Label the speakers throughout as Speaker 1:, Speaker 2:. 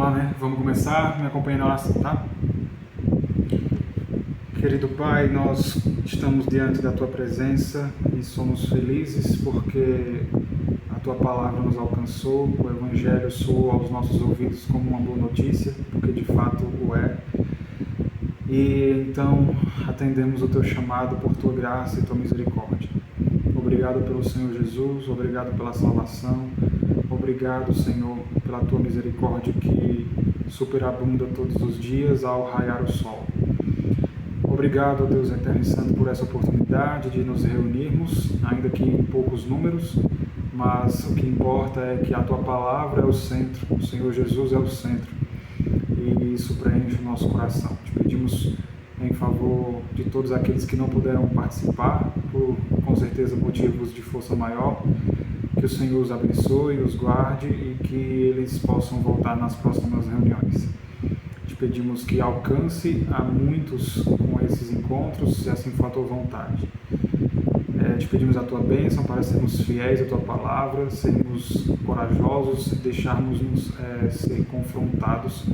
Speaker 1: Vamos lá, né? Vamos começar. Me acompanha na oração, tá? Querido Pai, nós estamos diante da Tua presença e somos felizes porque a Tua palavra nos alcançou, o Evangelho soou aos nossos ouvidos como uma boa notícia, porque de fato o é. E então atendemos o Teu chamado por Tua graça e Tua misericórdia. Obrigado pelo Senhor Jesus, obrigado pela salvação, obrigado, Senhor, pela Tua misericórdia que superabunda todos os dias ao raiar o sol. Obrigado, Deus Eterno e Santo, por essa oportunidade de nos reunirmos, ainda que em poucos números, mas o que importa é que a Tua palavra é o centro, o Senhor Jesus é o centro, e isso preenche o nosso coração. Te pedimos em favor de todos aqueles que não puderam participar, por, com certeza, motivos de força maior, que o Senhor os abençoe, os guarde e que eles possam voltar nas próximas reuniões. Te pedimos que alcance a muitos com esses encontros, se assim for a Tua vontade. Te pedimos a Tua bênção para sermos fiéis à Tua palavra, sermos corajosos, deixarmos-nos ser confrontados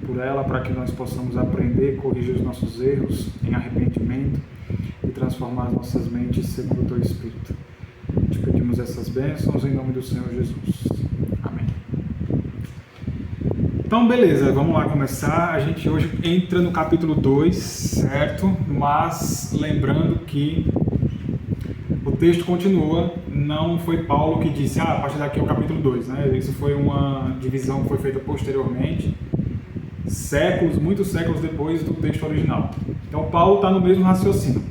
Speaker 1: por ela, para que nós possamos aprender, corrigir os nossos erros em arrependimento e transformar as nossas mentes segundo o Teu Espírito. Te pedimos essas bênçãos em nome do Senhor Jesus. Amém. Então, beleza, vamos lá começar. A gente hoje entra no capítulo 2, certo? Mas lembrando que o texto continua, não foi Paulo que disse, a partir daqui é o capítulo 2, né? Isso foi uma divisão que foi feita posteriormente, muitos séculos depois do texto original. Então, Paulo está no mesmo raciocínio.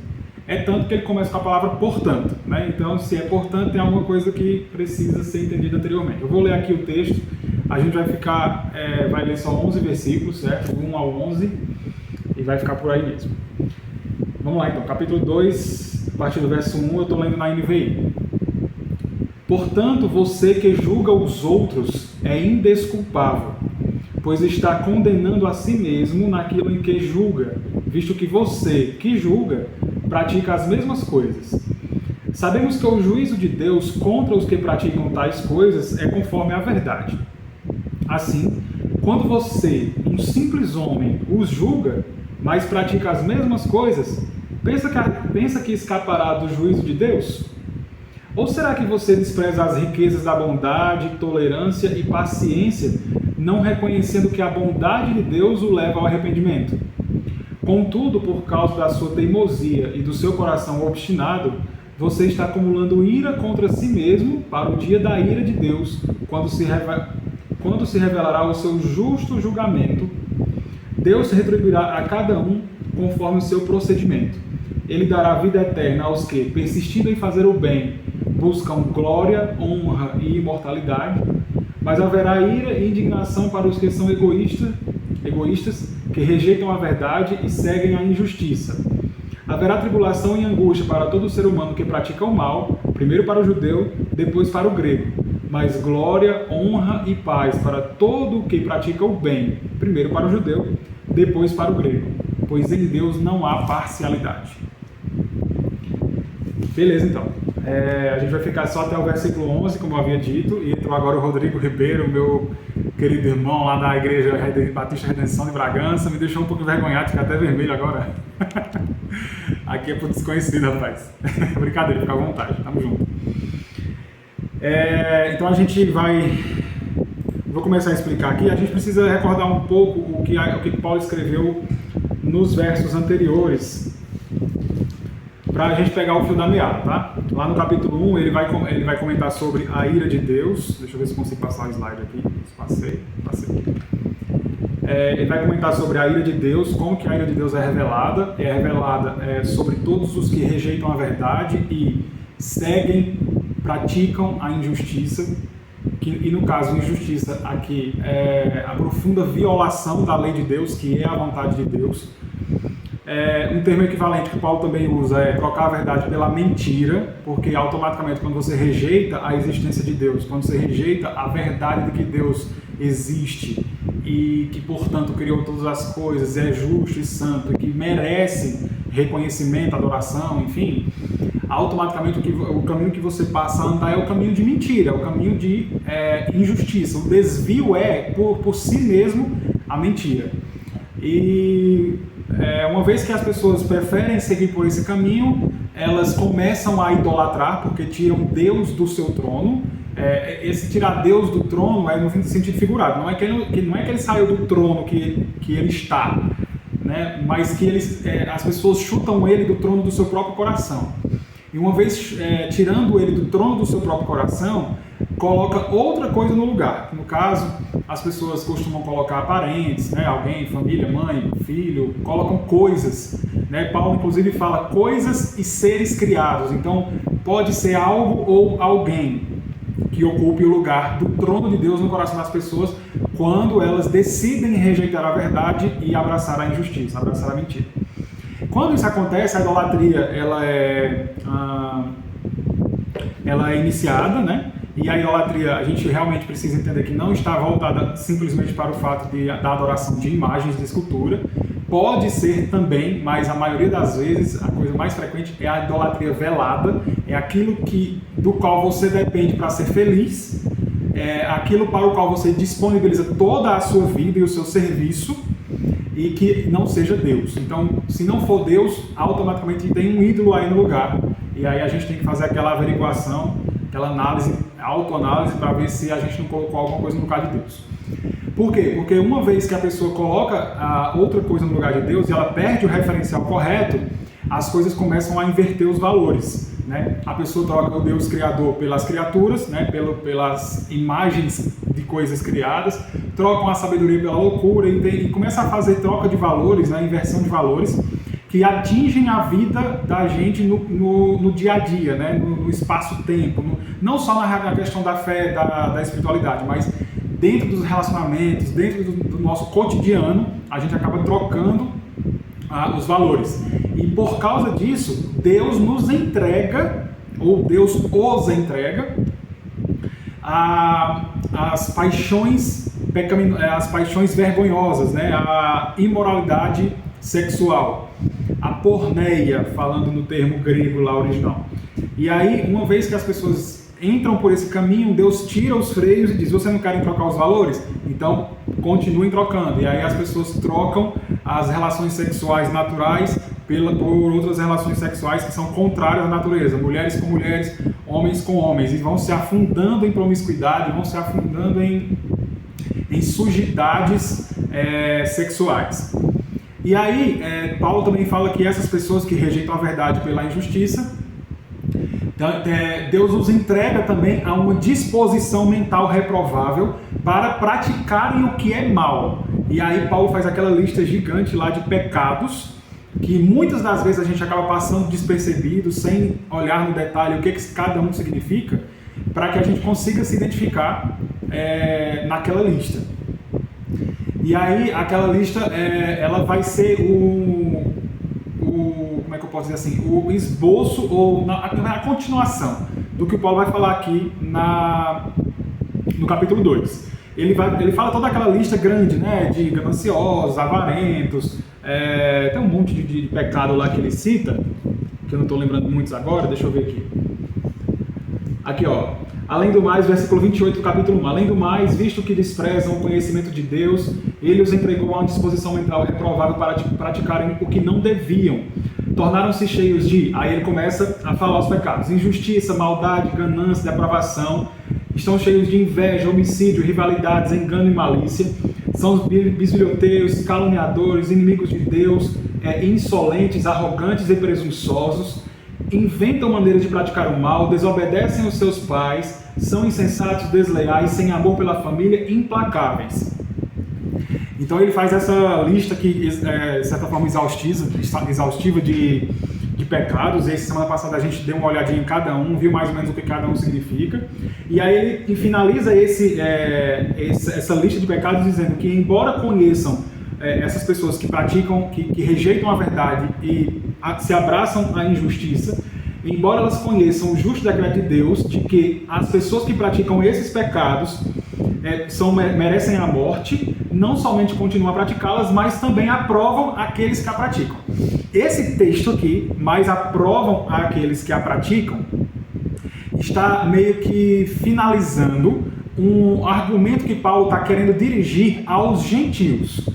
Speaker 1: É tanto que ele começa com a palavra portanto, né? Então, se é portanto, tem alguma coisa que precisa ser entendida anteriormente. Eu vou ler aqui o texto, a gente vai ler só 11 versículos, certo? 1 ao 11, e vai ficar por aí mesmo. Vamos lá então, capítulo 2, a partir do verso 1, eu estou lendo na NVI. Portanto, você que julga os outros é indesculpável, pois está condenando a si mesmo naquilo em que julga, visto que você, que julga, pratica as mesmas coisas. Sabemos que o juízo de Deus contra os que praticam tais coisas é conforme a verdade. Assim, quando você, um simples homem, os julga, mas pratica as mesmas coisas, pensa que escapará do juízo de Deus? Ou será que você despreza as riquezas da bondade, tolerância e paciência, não reconhecendo que a bondade de Deus o leva ao arrependimento? Contudo, por causa da sua teimosia e do seu coração obstinado, você está acumulando ira contra si mesmo para o dia da ira de Deus, quando se revelará o seu justo julgamento. Deus retribuirá a cada um conforme o seu procedimento. Ele dará vida eterna aos que, persistindo em fazer o bem, buscam glória, honra e imortalidade, mas haverá ira e indignação para os que são egoístas, que rejeitam a verdade e seguem a injustiça. Haverá tribulação e angústia para todo ser humano que pratica o mal, primeiro para o judeu, depois para o grego, mas glória, honra e paz para todo o que pratica o bem, primeiro para o judeu, depois para o grego, pois em Deus não há parcialidade. Beleza, então. A gente vai ficar só até o versículo 11, como eu havia dito, e entrou agora o Rodrigo Ribeiro, meu querido irmão lá da Igreja Batista Redenção de Bragança, me deixou um pouco envergonhado, fica até vermelho agora. Aqui é pro desconhecido, rapaz. Brincadeira, fica à vontade, tamo junto. Então a gente vou começar a explicar aqui. A gente precisa recordar um pouco o que Paulo escreveu nos versos anteriores, para a gente pegar o fio da meada, tá? Lá no capítulo 1 ele vai comentar sobre a ira de Deus. Deixa eu ver se consigo passar o slide aqui. Passei. Ele vai comentar sobre a ira de Deus, como que a ira de Deus é revelada. É revelada sobre todos os que rejeitam a verdade e praticam a injustiça. E no caso, injustiça aqui é a profunda violação da lei de Deus, que é a vontade de Deus. Um termo equivalente que Paulo também usa é trocar a verdade pela mentira, porque automaticamente quando você rejeita a existência de Deus, quando você rejeita a verdade de que Deus existe e que, portanto, criou todas as coisas, é justo e santo e que merece reconhecimento, adoração, enfim, automaticamente o caminho que você passa a andar é o caminho de mentira, é o caminho de injustiça. O desvio é, por si mesmo, a mentira. E uma vez que as pessoas preferem seguir por esse caminho, elas começam a idolatrar, porque tiram Deus do seu trono. Esse tirar Deus do trono é no sentido figurado, não é que ele saiu do trono que ele está, né? Mas que as pessoas chutam ele do trono do seu próprio coração. E uma vez tirando ele do trono do seu próprio coração, coloca outra coisa no lugar. No caso, as pessoas costumam colocar parentes, né? Alguém, família, mãe, filho, colocam coisas, né? Paulo inclusive fala coisas e seres criados. Então pode ser algo ou alguém que ocupe o lugar do trono de Deus no coração das pessoas quando elas decidem rejeitar a verdade e abraçar a injustiça, abraçar a mentira. Quando isso acontece, a idolatria ela é iniciada, né? E a idolatria, a gente realmente precisa entender que não está voltada simplesmente para o fato da adoração de imagens de escultura. Pode ser também, mas a maioria das vezes, a coisa mais frequente é a idolatria velada, é aquilo do qual você depende para ser feliz, é aquilo para o qual você disponibiliza toda a sua vida e o seu serviço, e que não seja Deus. Então, se não for Deus, automaticamente tem um ídolo aí no lugar, e aí a gente tem que fazer aquela averiguação, aquela análise, autoanálise, para ver se a gente não colocou alguma coisa no lugar de Deus. Por quê? Porque uma vez que a pessoa coloca outra coisa no lugar de Deus e ela perde o referencial correto, as coisas começam a inverter os valores, né? A pessoa troca o Deus criador pelas criaturas, né? Pelas imagens de coisas criadas, trocam a sabedoria pela loucura e começa a fazer troca de valores, né? Inversão de valores, que atingem a vida da gente no dia a dia, né? No espaço-tempo, não só na questão da fé, da espiritualidade, mas dentro dos relacionamentos, dentro do nosso cotidiano, a gente acaba trocando os valores. E por causa disso, Deus nos entrega, ou Deus os entrega, as paixões vergonhosas, né? A imoralidade sexual, a porneia, falando no termo grego lá original. E aí, uma vez que as pessoas entram por esse caminho, Deus tira os freios e diz: vocês não querem trocar os valores? Então continuem trocando. E aí as pessoas trocam as relações sexuais naturais por outras relações sexuais que são contrárias à natureza, mulheres com mulheres, homens com homens, e vão se afundando em promiscuidade, vão se afundando em sujidades sexuais. E aí Paulo também fala que essas pessoas que rejeitam a verdade pela injustiça, Deus os entrega também a uma disposição mental reprovável para praticarem o que é mal. E aí Paulo faz aquela lista gigante lá de pecados, que muitas das vezes a gente acaba passando despercebido, sem olhar no detalhe o que cada um significa, para que a gente consiga se identificar naquela lista. E aí aquela lista ela vai ser como é que eu posso dizer assim, o esboço ou a continuação do que o Paulo vai falar aqui no capítulo 2. Ele fala toda aquela lista grande, né, de gananciosos, avarentos, tem um monte de pecado lá que ele cita, que eu não estou lembrando muitos agora, deixa eu ver aqui. Aqui, ó. Além do mais, versículo 28 do capítulo 1. Além do mais, visto que desprezam o conhecimento de Deus, ele os entregou a uma disposição mental reprovável para praticarem o que não deviam. Tornaram-se cheios de... Aí ele começa a falar os pecados: injustiça, maldade, ganância, depravação. Estão cheios de inveja, homicídio, rivalidades, engano e malícia. São bisbilhoteiros, caluniadores, inimigos de Deus, insolentes, arrogantes e presunçosos. Inventam maneiras de praticar o mal, desobedecem aos seus pais, são insensatos, desleais, sem amor pela família, implacáveis. Então ele faz essa lista que, de certa forma, exaustiva de pecados. E essa semana passada a gente deu uma olhadinha em cada um, viu mais ou menos o que cada um significa. E aí ele finaliza essa lista de pecados dizendo que, embora conheçam essas pessoas que praticam, que rejeitam a verdade e se abraçam à injustiça, embora elas conheçam o justo decreto de Deus de que as pessoas que praticam esses pecados merecem a morte, não somente continuam a praticá-las, mas também aprovam aqueles que a praticam. Esse texto aqui, mas aprovam aqueles que a praticam, está meio que finalizando um argumento que Paulo está querendo dirigir aos gentios.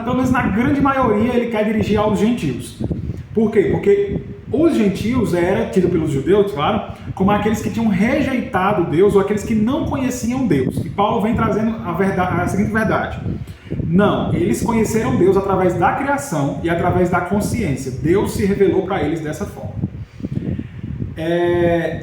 Speaker 1: Pelo menos na grande maioria ele quer dirigir aos gentios. Por quê? Porque os gentios eram tidos pelos judeus, claro, como aqueles que tinham rejeitado Deus ou aqueles que não conheciam Deus. E Paulo vem trazendo a seguinte verdade. Não, eles conheceram Deus através da criação e através da consciência. Deus se revelou para eles dessa forma.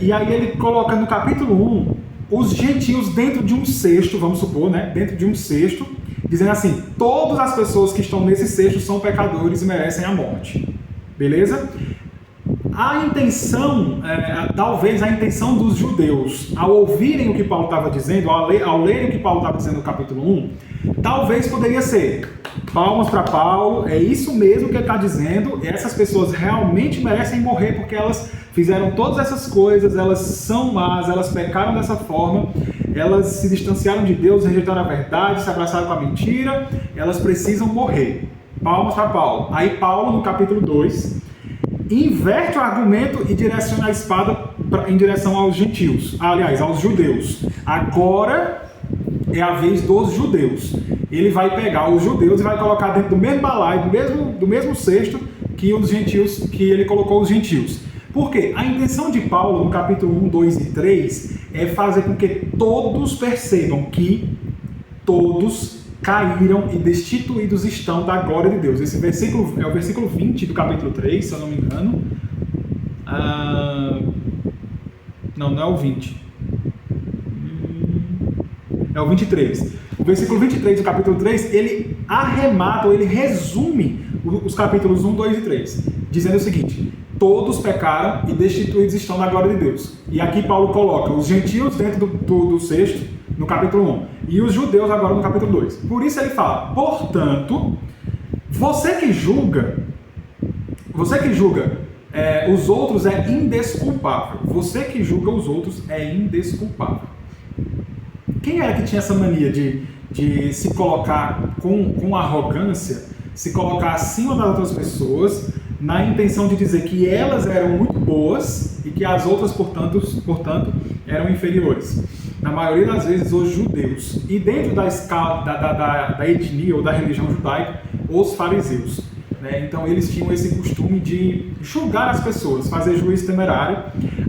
Speaker 1: E aí ele coloca no capítulo 1 os gentios dentro de um cesto, vamos supor, né? Dentro de um cesto, dizendo assim, todas as pessoas que estão nesse cesto são pecadores e merecem a morte. Beleza? A intenção, talvez a intenção dos judeus, ao ouvirem o que Paulo estava dizendo, ao lerem o que Paulo estava dizendo no capítulo 1, talvez poderia ser, palmas para Paulo, é isso mesmo que ele está dizendo, essas pessoas realmente merecem morrer porque elas fizeram todas essas coisas, elas são más, elas pecaram dessa forma, elas se distanciaram de Deus, rejeitaram a verdade, se abraçaram com a mentira, elas precisam morrer. Palmas para Paulo. Aí Paulo, no capítulo 2, inverte o argumento e direciona a espada em direção aos gentios, aliás, aos judeus. Agora é a vez dos judeus. Ele vai pegar os judeus e vai colocar dentro do mesmo balaio, do mesmo cesto que os gentios, que ele colocou os gentios. Por quê? A intenção de Paulo, no capítulo 1, 2 e 3, é fazer com que todos percebam que todos caíram e destituídos estão da glória de Deus. Esse versículo é o versículo 20 do capítulo 3, se eu não me engano. Não é o 20. É o 23. O versículo 23 do capítulo 3, ele arremata, ou ele resume os capítulos 1, 2 e 3, dizendo o seguinte: todos pecaram e destituídos estão da glória de Deus. E aqui Paulo coloca os gentios dentro do cesto, no capítulo 1, e os judeus agora no capítulo 2. Por isso ele fala, portanto, você que julga os outros é indesculpável. Você que julga os outros é indesculpável. Quem era que tinha essa mania de se colocar com arrogância, se colocar acima das outras pessoas, na intenção de dizer que elas eram muito boas e que as outras, portanto eram inferiores? Na maioria das vezes, os judeus. E dentro da escala da etnia ou da religião judaica, os fariseus. Né? Então, eles tinham esse costume de julgar as pessoas, fazer juízo temerário,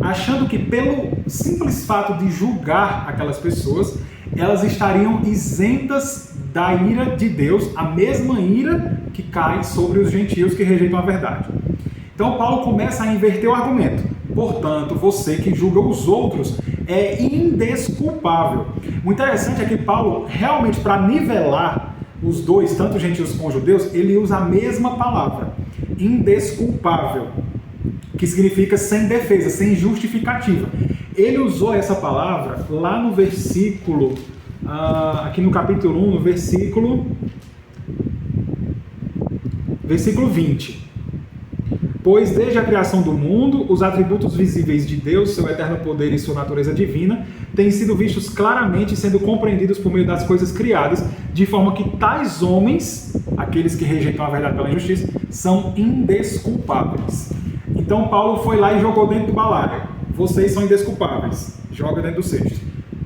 Speaker 1: achando que pelo simples fato de julgar aquelas pessoas, elas estariam isentas da ira de Deus, a mesma ira que cai sobre os gentios que rejeitam a verdade. Então, Paulo começa a inverter o argumento. Portanto, você que julga os outros é indesculpável. O interessante é que Paulo, realmente, para nivelar os dois, tanto gentios como judeus, ele usa a mesma palavra, indesculpável, que significa sem defesa, sem justificativa. Ele usou essa palavra lá no versículo, aqui no capítulo 1, no versículo 20. Pois desde a criação do mundo, os atributos visíveis de Deus, seu eterno poder e sua natureza divina, têm sido vistos claramente e sendo compreendidos por meio das coisas criadas, de forma que tais homens, aqueles que rejeitam a verdade pela injustiça, são indesculpáveis. Então Paulo foi lá e jogou dentro do balaio. Vocês são indesculpáveis. Joga dentro do cesto.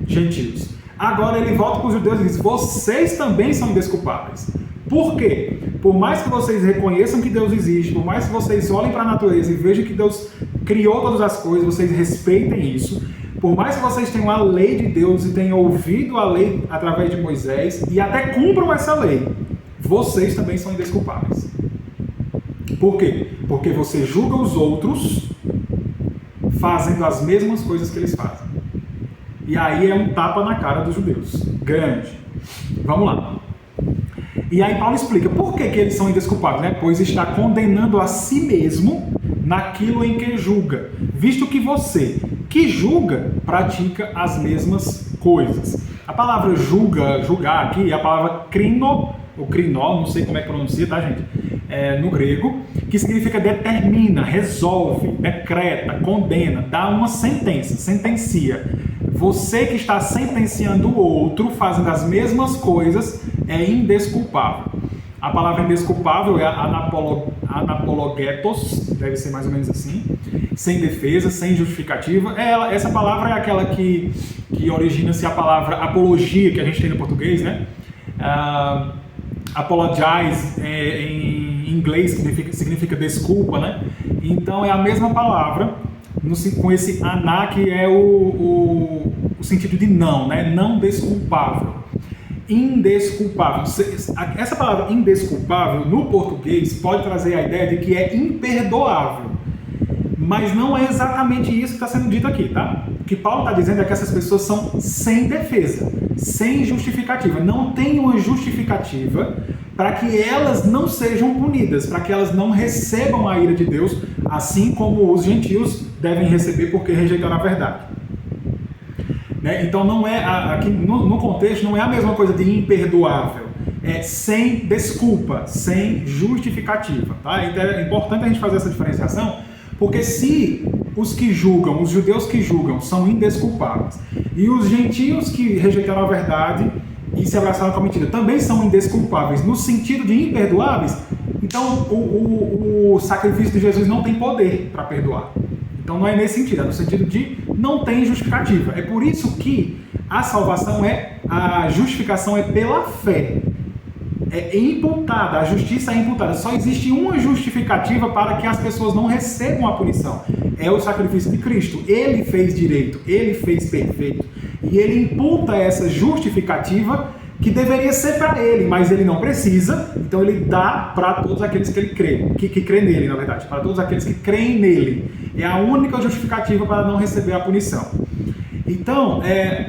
Speaker 1: Gentios. Agora ele volta para os judeus e diz, vocês também são indesculpáveis. Por quê? Por mais que vocês reconheçam que Deus existe, por mais que vocês olhem para a natureza e vejam que Deus criou todas as coisas, vocês respeitem isso, por mais que vocês tenham a lei de Deus e tenham ouvido a lei através de Moisés e até cumpram essa lei, vocês também são indesculpáveis. Por quê? Porque você julga os outros fazendo as mesmas coisas que eles fazem. E aí é um tapa na cara dos judeus. Grande. Vamos lá. E aí Paulo explica por que eles são indesculpáveis, né? Pois está condenando a si mesmo naquilo em que julga, visto que você que julga pratica as mesmas coisas. A palavra julgar aqui é a palavra crino, ou crinó, não sei como é que pronuncia, tá, gente? no grego, que significa determina, resolve, decreta, condena, dá uma sentença, sentencia. Você que está sentenciando o outro, fazendo as mesmas coisas, é indesculpável. A palavra indesculpável é anapologetos, deve ser mais ou menos assim, sem defesa, sem justificativa. Essa palavra é aquela que origina-se a palavra apologia, que a gente tem no português, né? Apologize em inglês significa desculpa, né? Então é a mesma palavra, com esse aná, que é o sentido de não, né? Não desculpável. Indesculpável. Essa palavra indesculpável no português pode trazer a ideia de que é imperdoável, mas não é exatamente isso que está sendo dito aqui, tá? O que Paulo está dizendo é que essas pessoas são sem defesa, sem justificativa, não tem uma justificativa para que elas não sejam punidas, para que elas não recebam a ira de Deus, assim como os gentios devem receber porque rejeitaram a verdade. Então não é, aqui no contexto, não é a mesma coisa de imperdoável, é sem desculpa, sem justificativa, tá? Então é importante a gente fazer essa diferenciação, porque se os que julgam, os judeus que julgam, são indesculpáveis, e os gentios que rejeitaram a verdade e se abraçaram com a mentira também são indesculpáveis no sentido de imperdoáveis, então o sacrifício de Jesus não tem poder para perdoar. Então não é nesse sentido, é no sentido de não tem justificativa. É por isso que a salvação a justificação é pela fé. É imputada, a justiça é imputada. Só existe uma justificativa para que as pessoas não recebam a punição. É o sacrifício de Cristo. Ele fez direito, ele fez perfeito. E ele imputa essa justificativa que deveria ser para ele, mas ele não precisa, então ele dá para todos aqueles que ele crê, que crê nele, na verdade, para todos aqueles que creem nele. É a única justificativa para não receber a punição. Então,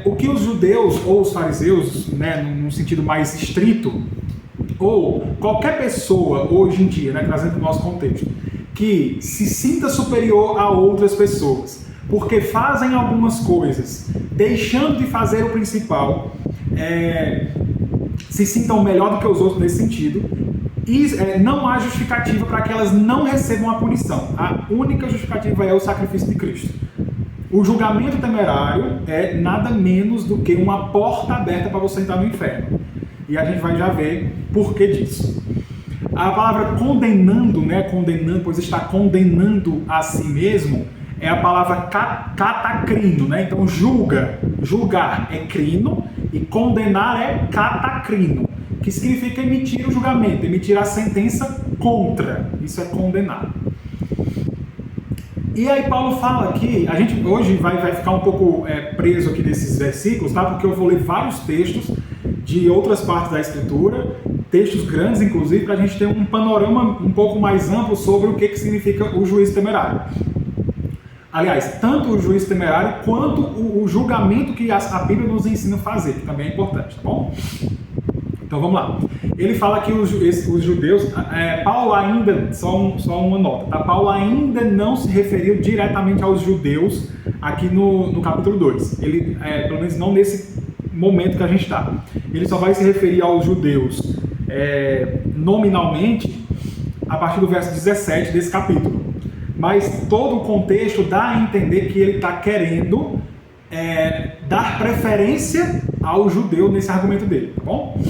Speaker 1: o que os judeus ou os fariseus, né, num sentido mais estrito, ou qualquer pessoa hoje em dia, né, trazendo para o nosso contexto, que se sinta superior a outras pessoas, porque fazem algumas coisas, deixando de fazer o principal, se sintam melhor do que os outros nesse sentido, e não há justificativa para que elas não recebam a punição. A única justificativa é o sacrifício de Cristo. O julgamento temerário é nada menos do que uma porta aberta para você entrar no inferno. E a gente vai já ver por que disso. A palavra condenando, né, condenando, pois está condenando a si mesmo, é a palavra catacrino, né? Então julgar é crino e condenar é catacrino, que significa emitir o julgamento, emitir a sentença contra. Isso é condenar. E aí Paulo fala aqui, a gente hoje vai ficar um pouco preso aqui nesses versículos, tá? Porque eu vou ler vários textos de outras partes da Escritura, textos grandes inclusive, para a gente ter um panorama um pouco mais amplo sobre o que significa o juízo temerário. Aliás, tanto o juízo temerário quanto o julgamento que a Bíblia nos ensina a fazer, que também é importante, tá bom? Então vamos lá. Ele fala que os judeus, Paulo ainda, só uma nota, tá? Paulo ainda não se referiu diretamente aos judeus aqui no capítulo 2. Ele, pelo menos não nesse momento que a gente está. Ele só vai se referir aos judeus nominalmente a partir do verso 17 desse capítulo. Mas todo o contexto dá a entender que ele está querendo dar preferência ao judeu nesse argumento dele, tá bom?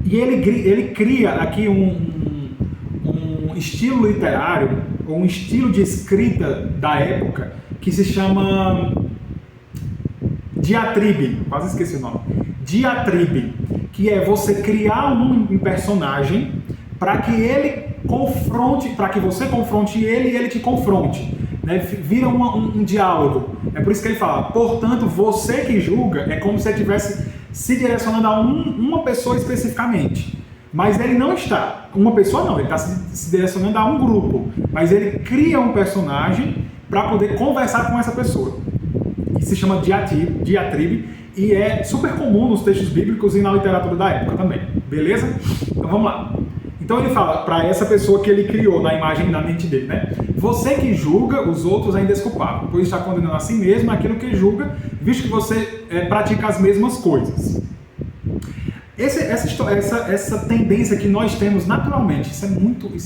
Speaker 1: E ele cria aqui um estilo literário, ou um estilo de escrita da época, que se chama diatribe, quase esqueci o nome, diatribe, que é você criar um personagem para que ele confronte, para que você confronte ele e ele te confronte, né? Vira um diálogo. É por isso que ele fala, portanto, você que julga é como se ele estivesse se direcionando a uma pessoa especificamente. Mas ele não está, uma pessoa não, ele está se direcionando a um grupo, mas ele cria um personagem para poder conversar com essa pessoa. Que se chama diatribe e é super comum nos textos bíblicos e na literatura da época também. Beleza? Então vamos lá. Então ele fala para essa pessoa que ele criou na imagem e na mente dele, né? Você que julga os outros é indesculpável, pois está condenando a si mesmo aquilo que julga, visto que você pratica as mesmas coisas. Essa tendência que nós temos naturalmente, isso é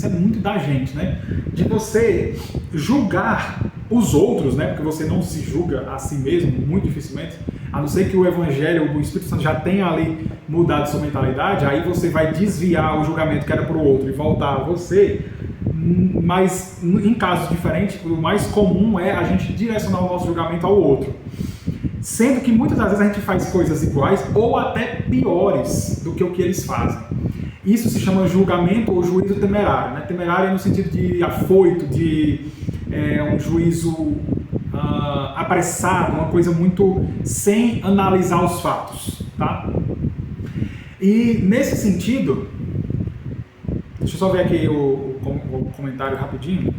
Speaker 1: muito da gente, né? De você julgar os outros, né? Porque você não se julga a si mesmo, muito dificilmente, a não ser que o Evangelho, o Espírito Santo já tenha ali mudado sua mentalidade, aí você vai desviar o julgamento que era para o outro e voltar a você. Mas em casos diferentes, o mais comum é a gente direcionar o nosso julgamento ao outro. Sendo que muitas das vezes a gente faz coisas iguais ou até piores do que o que eles fazem. Isso se chama julgamento ou juízo temerário, né? Temerário no sentido de afoito, de um juízo apressado, uma coisa muito sem analisar os fatos, tá? E nesse sentido, deixa eu só ver aqui o comentário rapidinho.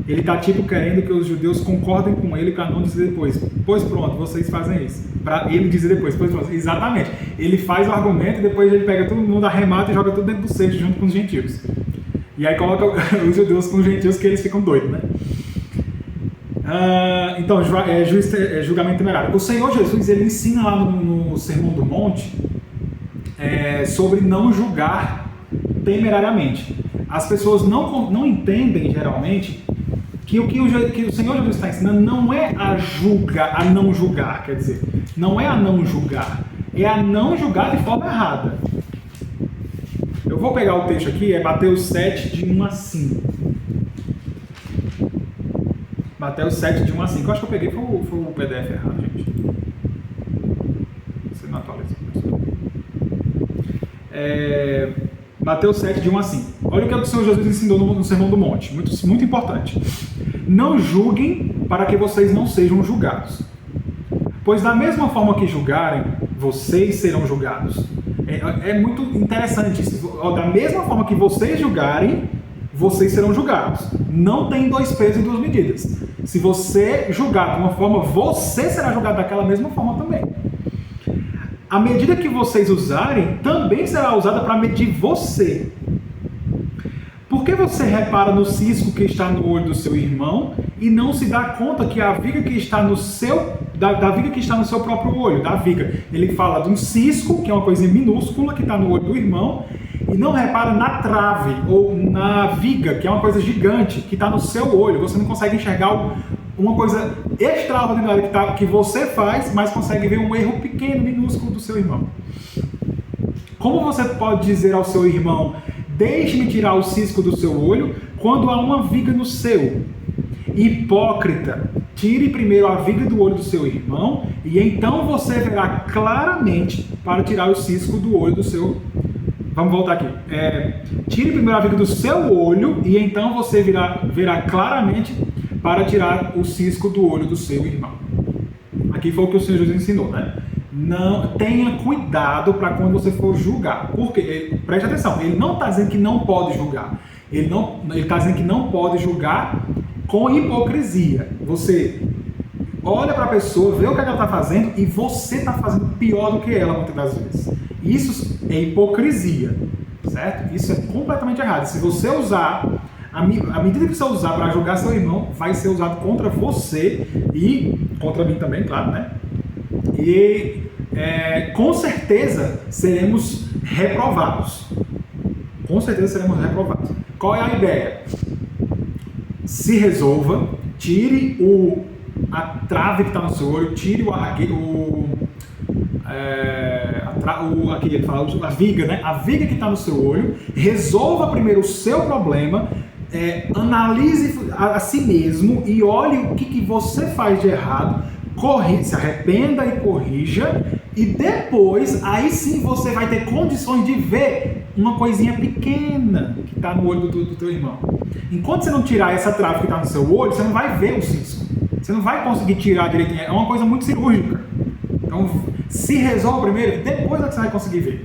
Speaker 1: Ele está tipo querendo que os judeus concordem com ele para não dizer depois, pois pronto, vocês fazem isso. Para ele dizer depois, pois pronto. Exatamente. Ele faz o argumento e depois ele pega todo mundo, arremata e joga tudo dentro do cesto junto com os gentios. E aí coloca os judeus com os gentios que eles ficam doidos, né? Então, julgamento temerário. O Senhor Jesus, ele ensina lá no Sermão do Monte sobre não julgar temerariamente. As pessoas não entendem, geralmente, que o Senhor Jesus está ensinando não é a não julgar, quer dizer, não é a não julgar, é a não julgar de forma errada. Eu vou pegar o texto aqui, é Mateus 7, de 1 a 5. Mateus 7, de 1 a 5. Eu acho que eu peguei, foi o PDF errado, gente. Você não atualiza. Mateus 7, de 1 a 5. Olha o que o Senhor Jesus ensinou no Sermão do Monte. Muito, muito importante. Não julguem para que vocês não sejam julgados. Pois da mesma forma que julgarem, vocês serão julgados. É muito interessante isso. Da mesma forma que vocês julgarem, vocês serão julgados. Não tem dois pesos e duas medidas. Se você julgar de uma forma, você será julgado daquela mesma forma também. A medida que vocês usarem também será usada para medir você. Por que você repara no cisco que está no olho do seu irmão e não se dá conta que a viga que está no seu, da viga que está no seu próprio olho, da viga? Ele fala de um cisco, que é uma coisa minúscula que está no olho do irmão, e não repara na trave ou na viga, que é uma coisa gigante que está no seu olho. Você não consegue enxergar uma coisa extraordinária que você faz, mas consegue ver um erro pequeno, minúsculo do seu irmão. Como você pode dizer ao seu irmão: deixe-me tirar o cisco do seu olho, quando há uma viga no seu? Hipócrita, tire primeiro a viga do olho do seu irmão, e então você verá claramente para tirar o cisco do olho do seu... Vamos voltar aqui. Tire primeiro a viga do seu olho, e então você verá claramente para tirar o cisco do olho do seu irmão. Aqui foi o que o Senhor Jesus ensinou, né? Não, tenha cuidado para quando você for julgar. Porque, preste atenção, ele não está dizendo que não pode julgar. Ele está dizendo que não pode julgar com hipocrisia. Você olha para a pessoa, vê o que ela está fazendo e você está fazendo pior do que ela muitas das vezes. Isso é hipocrisia, certo? Isso é completamente errado. Se você usar, a medida que você usar para julgar seu irmão, vai ser usado contra você e contra mim também, claro, né? E com certeza seremos reprovados. Com certeza seremos reprovados. Qual é a ideia? Se resolva, tire a trave que está no seu olho, tire aqui ele fala, a viga, né? A viga que está no seu olho, resolva primeiro o seu problema, analise a si mesmo e olhe o que você faz de errado, se arrependa e corrija, e depois, aí sim você vai ter condições de ver uma coisinha pequena que está no olho do teu irmão. Enquanto você não tirar essa trave que está no seu olho, você não vai ver o cisco. Você não vai conseguir tirar direitinho. É uma coisa muito cirúrgica. Então, se resolve primeiro, depois é que você vai conseguir ver.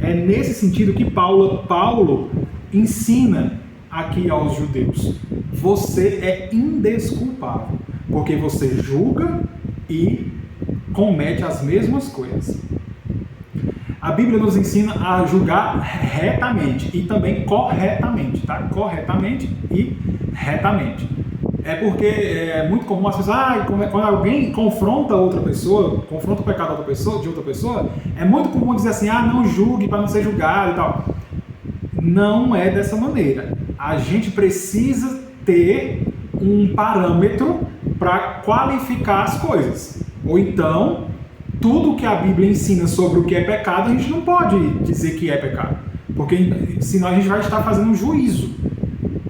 Speaker 1: É nesse sentido que Paulo ensina aqui aos judeus. Você é indesculpável, porque você julga e comete as mesmas coisas. A Bíblia nos ensina a julgar retamente e também corretamente, tá? Corretamente e retamente. É porque é muito comum as pessoas, quando alguém confronta outra pessoa, confronta o pecado de outra pessoa, é muito comum dizer assim, não julgue para não ser julgado e tal. Não é dessa maneira. A gente precisa ter um parâmetro para qualificar as coisas. Ou então, tudo que a Bíblia ensina sobre o que é pecado, a gente não pode dizer que é pecado. Porque senão a gente vai estar fazendo um juízo.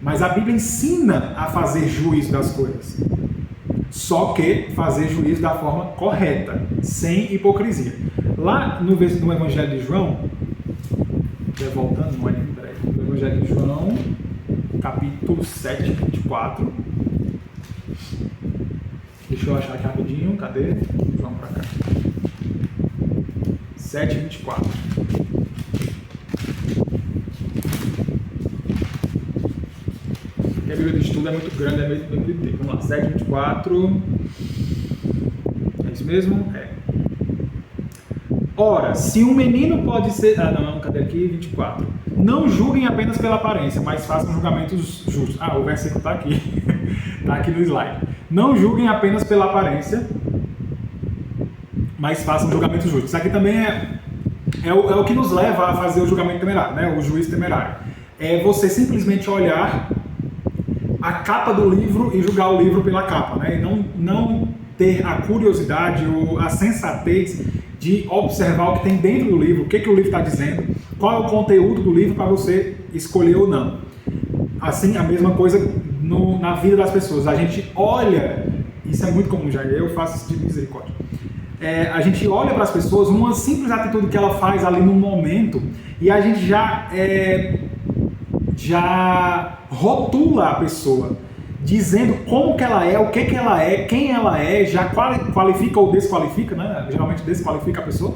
Speaker 1: Mas a Bíblia ensina a fazer juízo das coisas. Só que fazer juízo da forma correta, sem hipocrisia. Lá no Evangelho de João, voltando, não é nem breve, no Evangelho de João, capítulo 7, 24. Deixa eu achar aqui rapidinho, cadê? Vamos para cá. 7, 24. A Bíblia de estudo é muito grande, é meio de tempo. Vamos lá, 7, 24. É isso mesmo? É. Ora, se um menino pode ser... cadê aqui? 24. Não julguem apenas pela aparência, mas façam julgamentos justos. O versículo está aqui. Está aqui no slide. Não julguem apenas pela aparência, mas façam julgamentos justos. Isso aqui também é o que nos leva a fazer o julgamento temerário, né? O juízo temerário. É você simplesmente olhar a capa do livro e julgar o livro pela capa, né? E não ter a curiosidade ou a sensatez de observar o que tem dentro do livro, o que o livro está dizendo, qual é o conteúdo do livro para você escolher ou não. Assim, a mesma coisa na vida das pessoas. A gente olha, isso é muito comum, já eu faço isso de misericórdia. A gente olha para as pessoas, uma simples atitude que ela faz ali no momento, e a gente já rotula a pessoa, dizendo como que ela é, o que ela é, quem ela é, já qualifica ou desqualifica, né? Geralmente desqualifica a pessoa,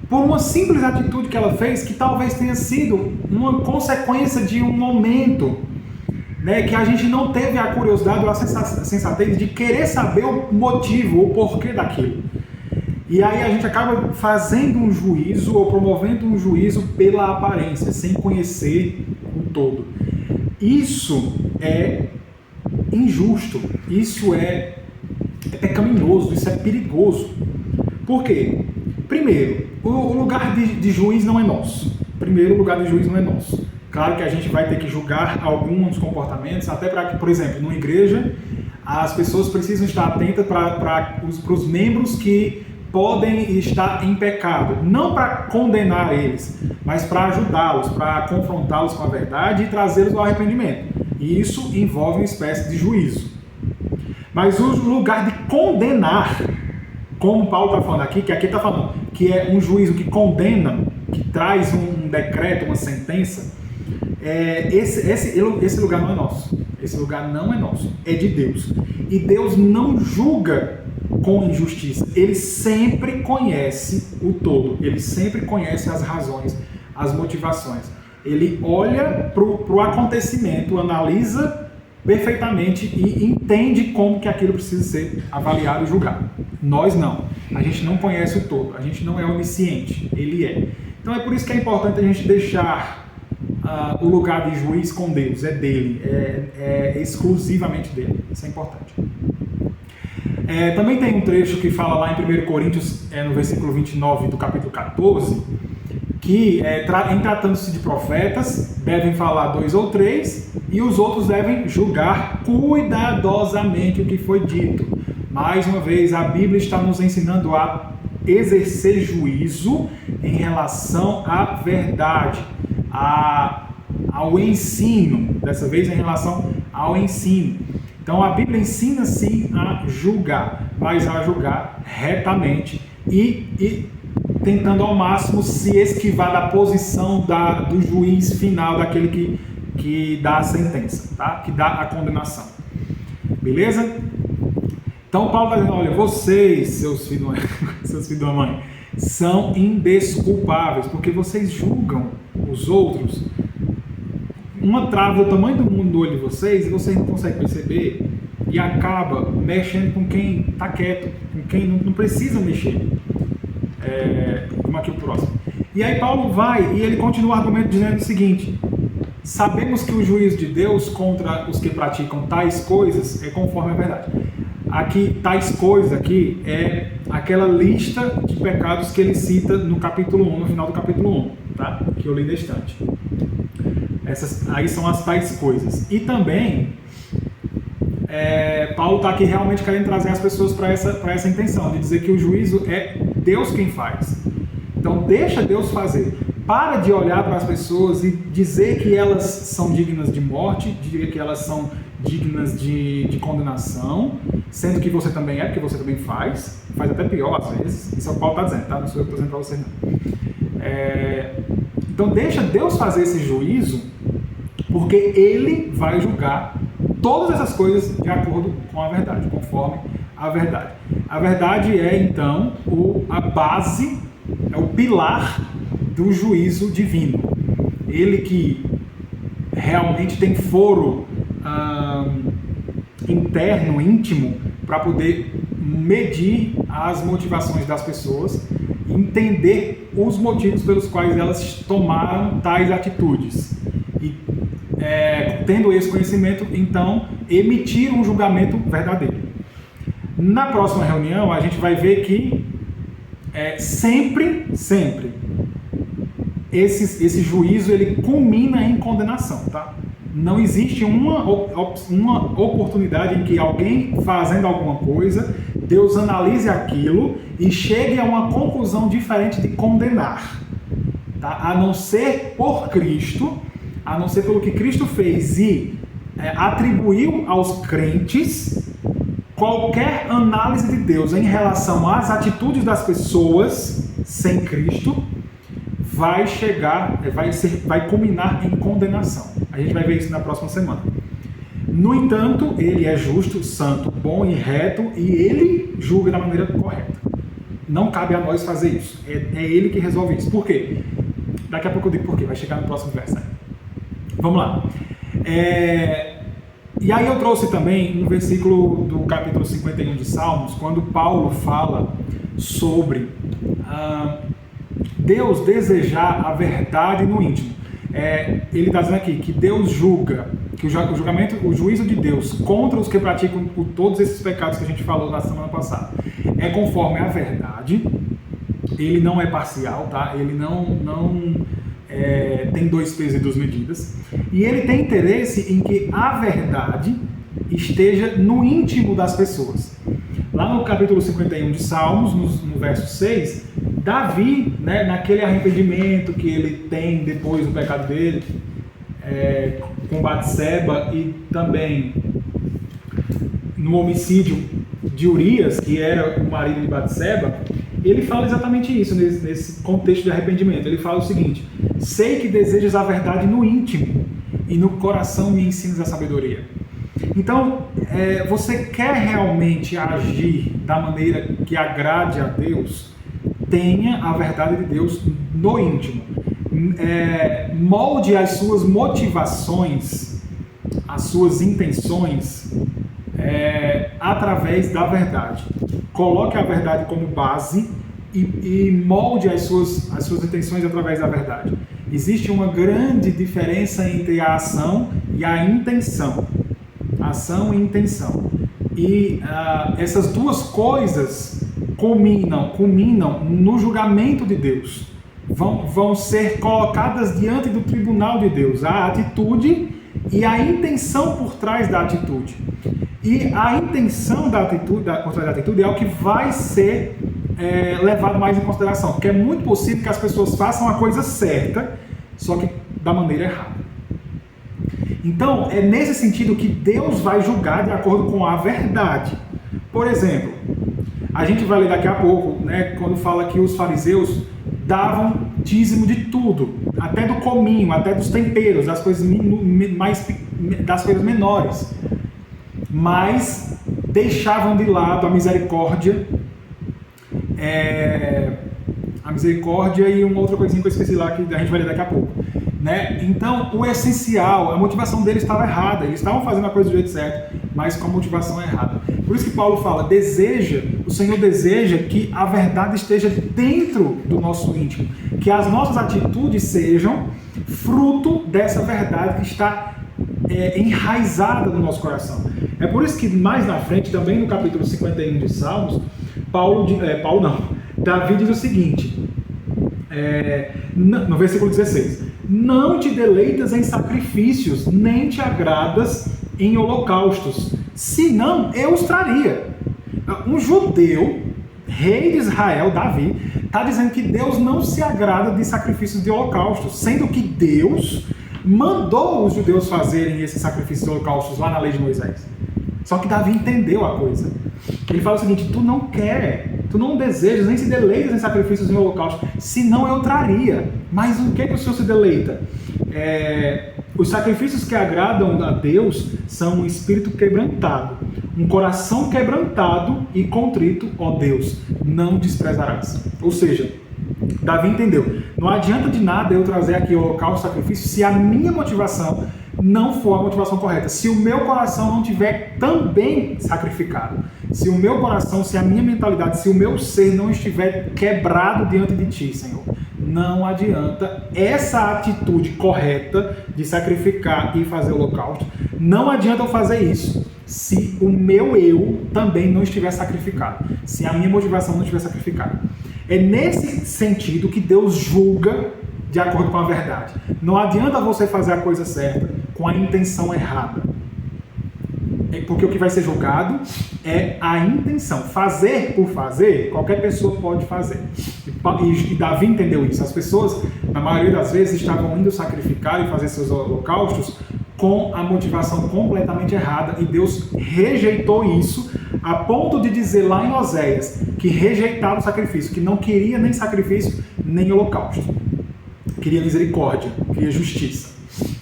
Speaker 1: por uma simples atitude que ela fez, que talvez tenha sido uma consequência de um momento, né, que a gente não teve a curiosidade ou a sensatez de querer saber o motivo, o porquê daquilo. E aí a gente acaba fazendo um juízo ou promovendo um juízo pela aparência, sem conhecer o todo. Isso é injusto, isso é pecaminoso, isso é perigoso. Por quê? Primeiro, o lugar de juiz não é nosso. Primeiro, o lugar de juiz não é nosso. Claro que a gente vai ter que julgar alguns comportamentos, até para que, por exemplo, numa igreja, as pessoas precisam estar atentas para os membros que podem estar em pecado, não para condenar eles, mas para ajudá-los, para confrontá-los com a verdade e trazê-los ao arrependimento. E isso envolve uma espécie de juízo. Mas o lugar de condenar, como Paulo está falando aqui, que aqui está falando que é um juízo que condena, que traz um decreto, uma sentença, esse lugar não é nosso. Esse lugar não é nosso, é de Deus. E Deus não julga com injustiça. Ele sempre conhece o todo. Ele sempre conhece as razões, as motivações. Ele olha para o acontecimento, analisa perfeitamente e entende como que aquilo precisa ser avaliado e julgado. Nós não. A gente não conhece o todo. A gente não é onisciente. Ele é. Então é por isso que é importante a gente deixar o lugar de juiz com Deus. É dele. É exclusivamente dele. Isso é importante. Também tem um trecho que fala lá em 1 Coríntios, no versículo 29 do capítulo 14, que em tratando-se de profetas, devem falar 2 ou 3, e os outros devem julgar cuidadosamente o que foi dito. Mais uma vez, a Bíblia está nos ensinando a exercer juízo em relação à verdade, ao ensino, dessa vez em relação ao ensino. Então a Bíblia ensina sim a julgar, mas a julgar retamente e tentando ao máximo se esquivar da posição do juiz final, daquele que dá a sentença, tá? Que dá a condenação. Beleza? Então Paulo vai dizer, olha, vocês, seus filhos da mãe, são indesculpáveis, porque vocês julgam os outros. Uma trava do tamanho do mundo do olho de vocês e vocês não conseguem perceber e acaba mexendo com quem está quieto, com quem não precisa mexer. Como aqui o próximo. E aí Paulo vai e ele continua o argumento dizendo o seguinte, sabemos que o juízo de Deus contra os que praticam tais coisas é conforme a verdade. Aqui, tais coisas aqui é aquela lista de pecados que ele cita no capítulo 1, no final do capítulo 1, tá? Que eu li na estante. Essas aí são as tais coisas. E também, Paulo está aqui realmente querendo trazer as pessoas para essa intenção, de dizer que o juízo é Deus quem faz. Então, deixa Deus fazer. Para de olhar para as pessoas e dizer que elas são dignas de morte, dizer que elas são dignas de condenação, sendo que você também porque você também faz até pior às vezes. Isso é o que Paulo está dizendo, tá? Não sou eu que estou dizendo para vocês, não. Então, deixa Deus fazer esse juízo, porque Ele vai julgar todas essas coisas de acordo com a verdade, conforme a verdade. A verdade é, então, a base, é o pilar do juízo divino. Ele que realmente tem foro interno, íntimo, para poder medir as motivações das pessoas, entender os motivos pelos quais elas tomaram tais atitudes. E, tendo esse conhecimento, então, emitir um julgamento verdadeiro. Na próxima reunião, a gente vai ver que sempre, esse juízo ele culmina em condenação, tá? Não existe uma oportunidade em que alguém fazendo alguma coisa, Deus analise aquilo e chegue a uma conclusão diferente de condenar, tá? A não ser por Cristo, a não ser pelo que Cristo fez e atribuiu aos crentes, qualquer análise de Deus em relação às atitudes das pessoas sem Cristo vai culminar em condenação. A gente vai ver isso na próxima semana. No entanto, ele é justo, santo, bom e reto, e ele julga da maneira correta. Não cabe a nós fazer isso. É ele que resolve isso. Por quê? Daqui a pouco eu digo por quê. Vai chegar no próximo verso. Né? Vamos lá. E aí eu trouxe também um versículo do capítulo 51 de Salmos, quando Paulo fala sobre Deus desejar a verdade no íntimo. Ele está dizendo aqui que Deus julga, que o juízo de Deus contra os que praticam todos esses pecados que a gente falou na semana passada é conforme a verdade. Ele não é parcial, tá? Ele não tem dois pesos e duas medidas. E ele tem interesse em que a verdade esteja no íntimo das pessoas. Lá no capítulo 51 de Salmos, no verso 6, Davi, né, naquele arrependimento que ele tem depois do pecado dele, com Batseba, e também no homicídio de Urias, que era o marido de Batseba, ele fala exatamente isso nesse contexto de arrependimento. Ele fala o seguinte: sei que desejas a verdade no íntimo, e no coração me ensinas a sabedoria. Então, você quer realmente agir da maneira que agrade a Deus? Tenha a verdade de Deus no íntimo. Molde as suas motivações, as suas intenções, através da verdade. Coloque a verdade como base e molde as suas intenções através da verdade. Existe uma grande diferença entre a ação e a intenção. Ação e intenção. E essas duas coisas culminam no julgamento de Deus. Vão ser colocadas diante do tribunal de Deus. A atitude e a intenção por trás da atitude. E a intenção da atitude, por trás da atitude, é o que vai ser levado mais em consideração. Porque é muito possível que as pessoas façam a coisa certa, só que da maneira errada. Então, é nesse sentido que Deus vai julgar de acordo com a verdade. Por exemplo, a gente vai ler daqui a pouco, né, quando fala que os fariseus davam dízimo de tudo, até do cominho, até dos temperos, das coisas menores, mas deixavam de lado a misericórdia e uma outra coisinha que eu esqueci lá, que a gente vai ler daqui a pouco. Né? Então, o essencial, a motivação deles estava errada. Eles estavam fazendo a coisa do jeito certo, mas com a motivação errada. Por isso que Paulo fala, o Senhor deseja que a verdade esteja dentro do nosso íntimo, que as nossas atitudes sejam fruto dessa verdade que está enraizada no nosso coração. É por isso que mais na frente, também no capítulo 51 de Salmos, Davi diz o seguinte, no versículo 16: não te deleitas em sacrifícios, nem te agradas em holocaustos, senão eu os traria. Um judeu, rei de Israel, Davi, está dizendo que Deus não se agrada de sacrifícios de holocaustos, sendo que Deus mandou os judeus fazerem esses sacrifícios de holocaustos lá na lei de Moisés. Só que Davi entendeu a coisa. Ele fala o seguinte: tu não desejas, nem se deleitas em sacrifícios de holocausto, senão eu traria. Mas o que o Senhor se deleita? Os sacrifícios que agradam a Deus são um espírito quebrantado, um coração quebrantado e contrito, ó Deus, não desprezarás. Ou seja, Davi entendeu, não adianta de nada eu trazer aqui o holocausto, o sacrifício, se a minha motivação não for a motivação correta, se o meu coração não tiver também sacrificado, se o meu coração, se a minha mentalidade, se o meu ser não estiver quebrado diante de Ti, Senhor, não adianta essa atitude correta de sacrificar e fazer o holocausto, não adianta eu fazer isso se o meu eu também não estiver sacrificado, se a minha motivação não estiver sacrificada. É nesse sentido que Deus julga de acordo com a verdade. Não adianta você fazer a coisa certa com a intenção errada. Porque o que vai ser julgado é a intenção. Fazer por fazer, qualquer pessoa pode fazer. E Davi entendeu isso. As pessoas, na maioria das vezes, estavam indo sacrificar e fazer seus holocaustos com a motivação completamente errada. E Deus rejeitou isso, a ponto de dizer lá em Oséias que rejeitava o sacrifício, que não queria nem sacrifício, nem holocausto. Queria misericórdia, queria justiça.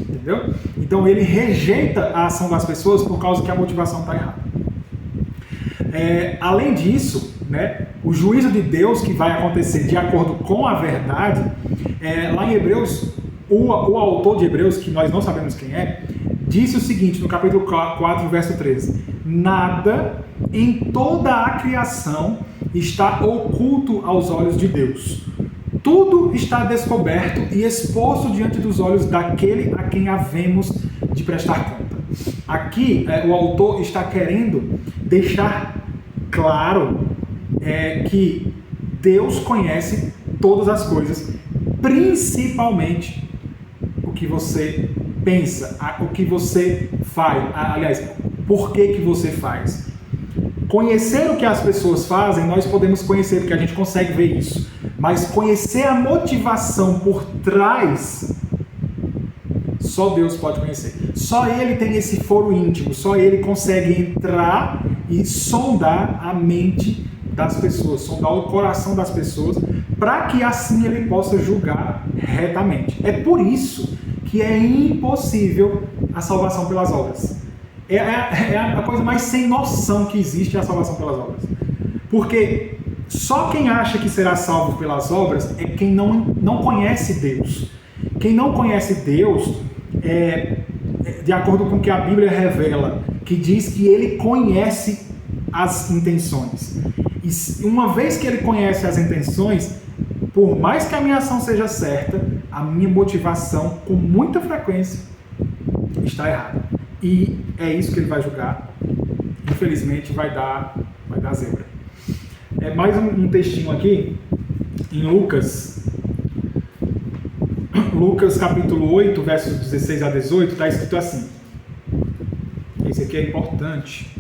Speaker 1: Entendeu? Então ele rejeita a ação das pessoas por causa que a motivação está errada. Além disso, né, o juízo de Deus que vai acontecer de acordo com a verdade, lá em Hebreus, o autor de Hebreus, que nós não sabemos quem é, disse o seguinte no capítulo 4, verso 13: nada em toda a criação está oculto aos olhos de Deus. Tudo está descoberto e exposto diante dos olhos daquele a quem havemos de prestar conta. Aqui, o autor está querendo deixar claro que Deus conhece todas as coisas, principalmente o que você pensa, o que você faz, aliás, por que você faz. Conhecer o que as pessoas fazem, nós podemos conhecer, porque a gente consegue ver isso. Mas conhecer a motivação por trás, só Deus pode conhecer. Só Ele tem esse foro íntimo, só Ele consegue entrar e sondar a mente das pessoas, sondar o coração das pessoas, para que assim Ele possa julgar retamente. É por isso que é impossível a salvação pelas obras. É a coisa mais sem noção que existe, a salvação pelas obras. Porque só quem acha que será salvo pelas obras é quem não conhece Deus. Quem não conhece Deus, de acordo com o que a Bíblia revela, que diz que Ele conhece as intenções. E uma vez que Ele conhece as intenções, por mais que a minha ação seja certa, a minha motivação, com muita frequência, está errada. E é isso que Ele vai julgar. Infelizmente, vai dar zebra. Mais um textinho aqui, em Lucas capítulo 8, versos 16 a 18, está escrito assim. Esse aqui é importante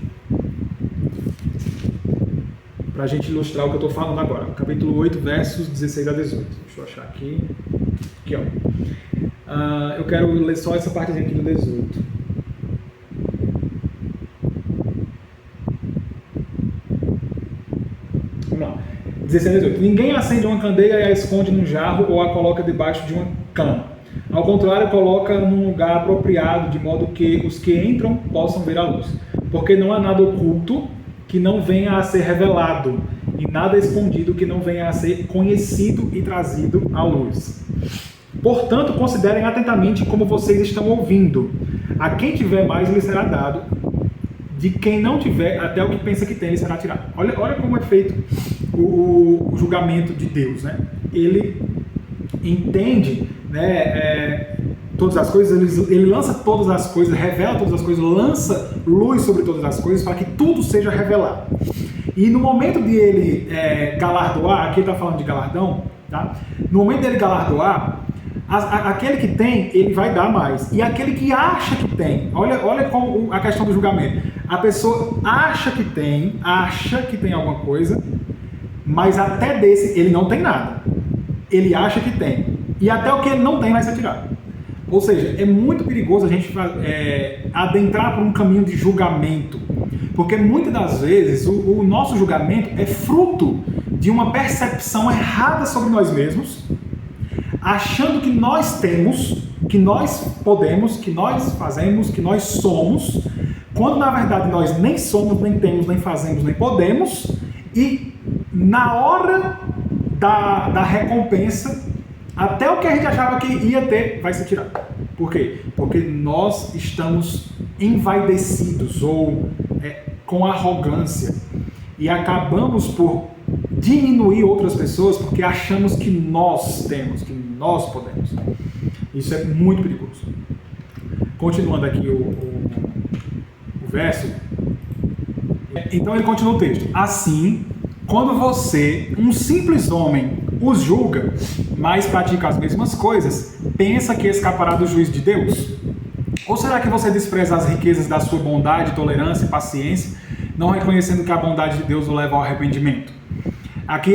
Speaker 1: para a gente ilustrar o que eu estou falando agora. Capítulo 8, versos 16 a 18. Deixa eu achar aqui. Aqui, ó. Eu quero ler só essa partezinha aqui do 18. Vamos lá. 16 a 18. Ninguém acende uma candeia e a esconde num jarro ou a coloca debaixo de uma cama. Ao contrário, coloca num lugar apropriado, de modo que os que entram possam ver a luz. Porque não há nada oculto que não venha a ser revelado, e nada escondido que não venha a ser conhecido e trazido à luz. Portanto, considerem atentamente como vocês estão ouvindo. A quem tiver mais lhe será dado, de quem não tiver, até o que pensa que tem lhe será tirado. Olha como é feito o julgamento de Deus, né? Ele entende, né, todas as coisas, ele lança todas as coisas, revela todas as coisas, lança luz sobre todas as coisas para que tudo seja revelado. E no momento de ele galardoar, aqui ele está falando de galardão, tá? No momento dele galardoar, aquele que tem, ele vai dar mais. E aquele que acha que tem, olha como a questão do julgamento. A pessoa acha que tem alguma coisa, mas até desse ele não tem nada. Ele acha que tem. E até o que ele não tem vai ser tirado. Ou seja, é muito perigoso a gente adentrar por um caminho de julgamento. Porque muitas das vezes o nosso julgamento é fruto de uma percepção errada sobre nós mesmos, achando que nós temos, que nós podemos, que nós fazemos, que nós somos, quando na verdade nós nem somos, nem temos, nem fazemos, nem podemos, e na hora da recompensa, até o que a gente achava que ia ter vai ser tirado. Por quê? Porque nós estamos envaidecidos ou com arrogância e acabamos por diminuir outras pessoas porque achamos que nós temos, que nós podemos. Isso é muito perigoso. Continuando aqui o verso. Então ele continua o texto. Assim, quando você, um simples homem, os julga, mas pratica as mesmas coisas, pensa que escapará do juízo de Deus? Ou será que você despreza as riquezas da sua bondade, tolerância e paciência, não reconhecendo que a bondade de Deus o leva ao arrependimento? Aqui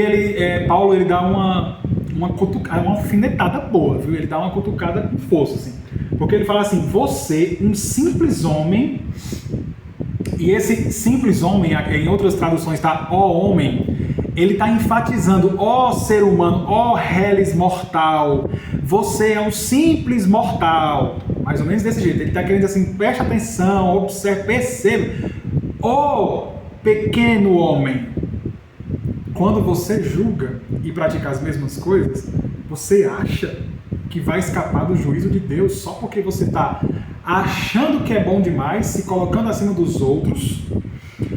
Speaker 1: Paulo ele dá uma alfinetada boa, viu? Ele dá uma cutucada com força, assim. Porque ele fala assim, você, um simples homem, e esse simples homem, em outras traduções está ó homem, ele está enfatizando, ó ser humano, ó reles mortal, você é um simples mortal, mais ou menos desse jeito. Ele está querendo assim, preste atenção, observe, perceba, ó pequeno homem, quando você julga e pratica as mesmas coisas, você acha que vai escapar do juízo de Deus só porque você está achando que é bom demais, se colocando acima dos outros,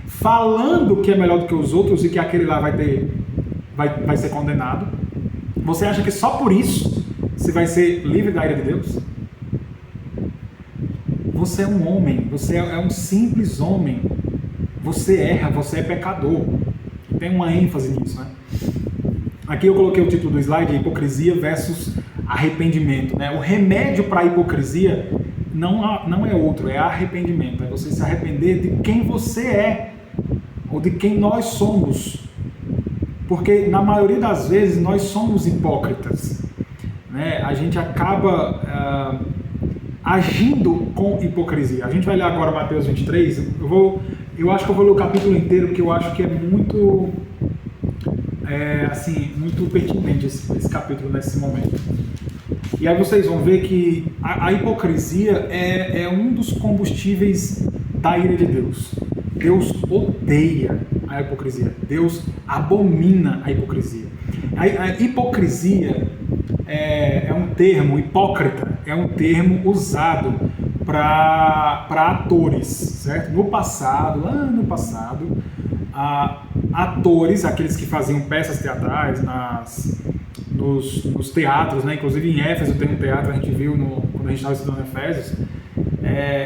Speaker 1: falando que é melhor do que os outros e que aquele lá vai ser condenado. Você acha que só por isso você vai ser livre da ira de Deus? Você é um homem, você é um simples homem. Você erra, você é pecador. Tem uma ênfase nisso, né? Aqui eu coloquei o título do slide, hipocrisia versus arrependimento, né? O remédio para a hipocrisia não é outro, é arrependimento. É você se arrepender de quem você é, ou de quem nós somos. Porque na maioria das vezes nós somos hipócritas, né? A gente acaba agindo com hipocrisia. A gente vai ler agora Mateus 23, eu acho que eu vou ler o capítulo inteiro, porque eu acho que é muito muito pertinente esse capítulo nesse momento. E aí vocês vão ver que a hipocrisia é um dos combustíveis da ira de Deus. Deus odeia a hipocrisia. Deus abomina a hipocrisia. A hipocrisia é um termo, hipócrita, é um termo usado para atores, certo? Lá no passado, atores, aqueles que faziam peças teatrais nos teatros, né? Inclusive em Éfeso tem um teatro, a gente viu quando a gente estava estudando Efésios,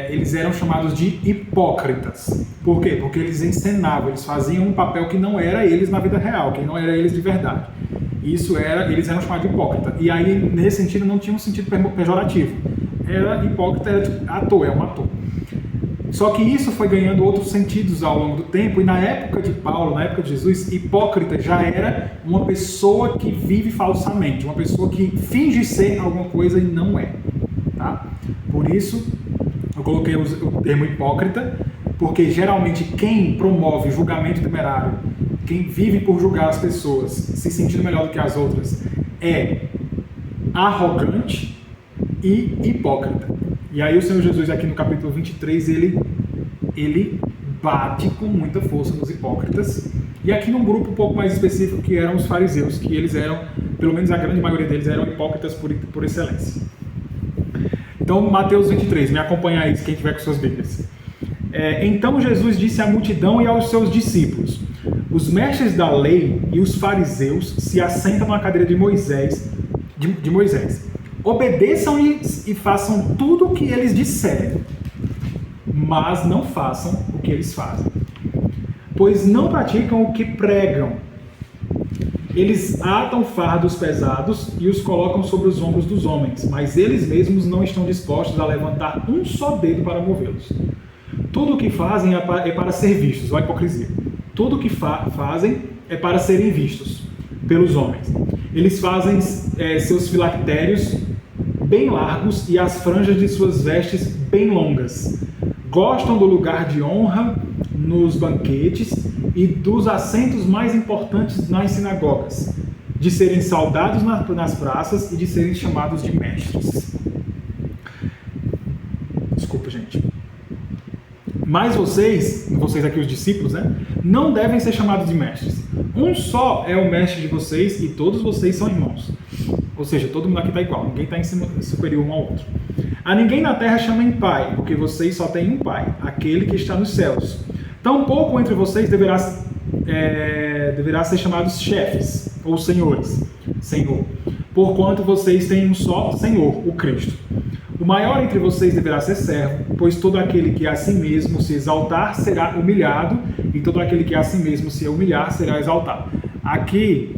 Speaker 1: eles eram chamados de hipócritas. Por quê? Porque eles encenavam, eles faziam um papel que não era eles na vida real, que não era eles de verdade. Eles eram chamados de hipócrita. E aí, nesse sentido, não tinha um sentido pejorativo. Hipócrita era tipo ator, é um ator. Só que isso foi ganhando outros sentidos ao longo do tempo, e na época de Paulo, na época de Jesus, hipócrita já era uma pessoa que vive falsamente, uma pessoa que finge ser alguma coisa e não é. Tá? Por isso, eu coloquei o termo hipócrita, porque geralmente quem promove julgamento temerário, quem vive por julgar as pessoas, se sentindo melhor do que as outras, é arrogante e hipócrita. E aí o Senhor Jesus aqui no capítulo 23, ele bate com muita força nos hipócritas, e aqui num grupo um pouco mais específico que eram os fariseus, que eles eram, pelo menos a grande maioria deles, eram hipócritas por excelência. Então Mateus 23, me acompanha aí quem tiver com suas Bíblias. Então Jesus disse à multidão e aos seus discípulos: os mestres da lei e os fariseus se assentam na cadeira de Moisés. Obedeçam-lhes e façam tudo o que eles disserem, mas não façam o que eles fazem, pois não praticam o que pregam. Eles atam fardos pesados e os colocam sobre os ombros dos homens, mas eles mesmos não estão dispostos a levantar um só dedo para movê-los. Tudo o que fazem é para ser vistos, olha a hipocrisia. Tudo o que fazem é para serem vistos pelos homens. Eles fazem seus filactérios bem largos e as franjas de suas vestes bem longas. Gostam do lugar de honra nos banquetes e dos assentos mais importantes nas sinagogas, de serem saudados nas praças e de serem chamados de mestres. Desculpa, gente. Mas vocês aqui os discípulos, né, não devem ser chamados de mestres. Um só é o mestre de vocês e todos vocês são irmãos. Ou seja, todo mundo aqui está igual, ninguém está superior um ao outro. A ninguém na terra chamem pai, porque vocês só têm um pai, aquele que está nos céus. Tampouco entre vocês deverá ser chamados chefes ou senhores, Senhor, porquanto vocês têm um só Senhor, o Cristo. O maior entre vocês deverá ser servo, pois todo aquele que a si mesmo se exaltar será humilhado, e todo aquele que a si mesmo se humilhar será exaltado. Aqui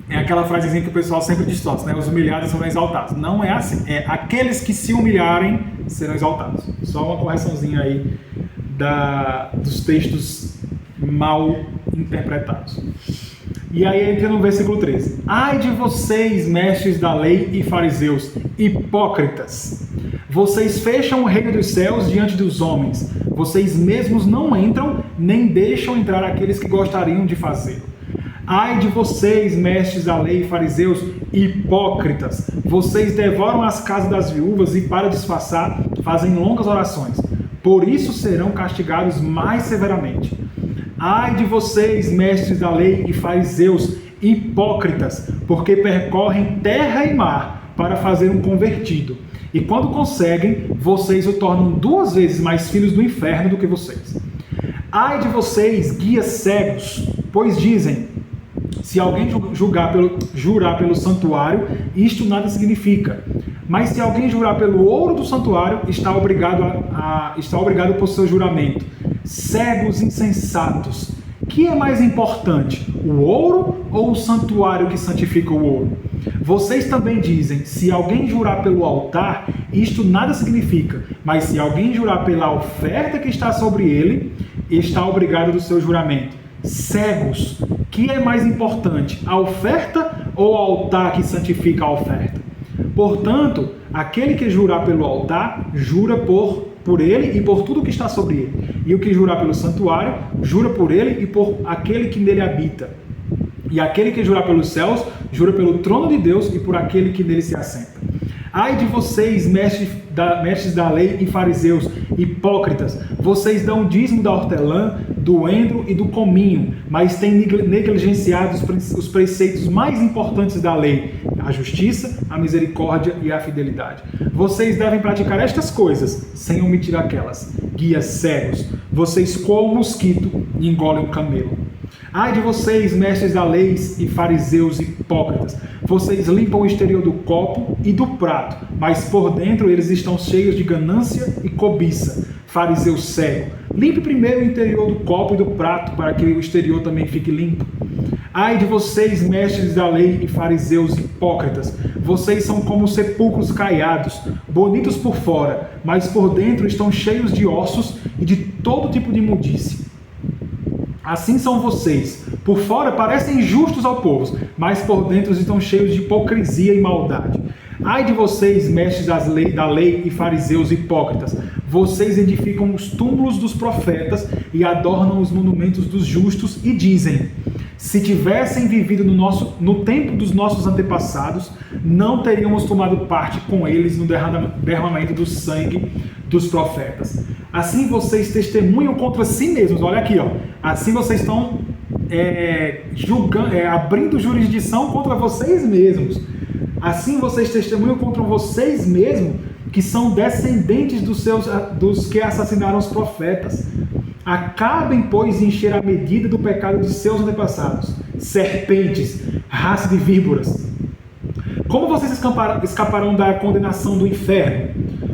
Speaker 1: é aquela frasezinha que o pessoal sempre distorce, né? Os humilhados serão exaltados. Não é assim. É aqueles que se humilharem serão exaltados. Só uma correçãozinha aí dos textos mal interpretados. E aí entra no versículo 13. Ai de vocês, mestres da lei e fariseus, hipócritas! Vocês fecham o reino dos céus diante dos homens. Vocês mesmos não entram, nem deixam entrar aqueles que gostariam de fazê-lo. Ai de vocês, mestres da lei e fariseus, hipócritas! Vocês devoram as casas das viúvas e, para disfarçar, fazem longas orações. Por isso serão castigados mais severamente. Ai de vocês, mestres da lei e fariseus, hipócritas! Porque percorrem terra e mar para fazer um convertido. E quando conseguem, vocês o tornam 2 vezes mais filhos do inferno do que vocês. Ai de vocês, guias cegos! Pois dizem: se alguém jurar pelo santuário, isto nada significa. Mas se alguém jurar pelo ouro do santuário, está obrigado por seu juramento. Cegos insensatos! Que é mais importante, o ouro ou o santuário que santifica o ouro? Vocês também dizem: se alguém jurar pelo altar, isto nada significa. Mas se alguém jurar pela oferta que está sobre ele, está obrigado do seu juramento. Cegos! Que é mais importante, a oferta ou o altar que santifica a oferta? Portanto, aquele que jurar pelo altar, jura por ele e por tudo que está sobre ele. E o que jurar pelo santuário, jura por ele e por aquele que nele habita. E aquele que jurar pelos céus, jura pelo trono de Deus e por aquele que nele se assenta. Ai de vocês, mestres da lei e fariseus, hipócritas! Vocês dão o dízimo da hortelã, do endro e do cominho, mas têm negligenciado os preceitos mais importantes da lei: a justiça, a misericórdia e a fidelidade. Vocês devem praticar estas coisas, sem omitir aquelas. Guias cegos! Vocês coam o mosquito e engolem o camelo. Ai de vocês, mestres da lei e fariseus hipócritas! Vocês limpam o exterior do copo e do prato, mas por dentro eles estão cheios de ganância e cobiça. Fariseu cego! Limpe primeiro o interior do copo e do prato, para que o exterior também fique limpo. Ai de vocês, mestres da lei e fariseus hipócritas! Vocês são como sepulcros caiados, bonitos por fora, mas por dentro estão cheios de ossos e de todo tipo de imundície. Assim são vocês. Por fora parecem justos ao povo, mas por dentro estão cheios de hipocrisia e maldade. Ai de vocês, mestres da lei e fariseus hipócritas! Vocês edificam os túmulos dos profetas e adornam os monumentos dos justos e dizem: se tivessem vivido no tempo dos nossos antepassados, não teríamos tomado parte com eles no derramamento do sangue dos profetas. Assim vocês testemunham contra si mesmos. Olha aqui, ó. Assim vocês estão abrindo jurisdição contra vocês mesmos. Assim vocês testemunham contra vocês mesmos, que são descendentes dos que assassinaram os profetas. Acabem, pois, de encher a medida do pecado de seus antepassados, serpentes, raça de víboras. Como vocês escaparão da condenação do inferno?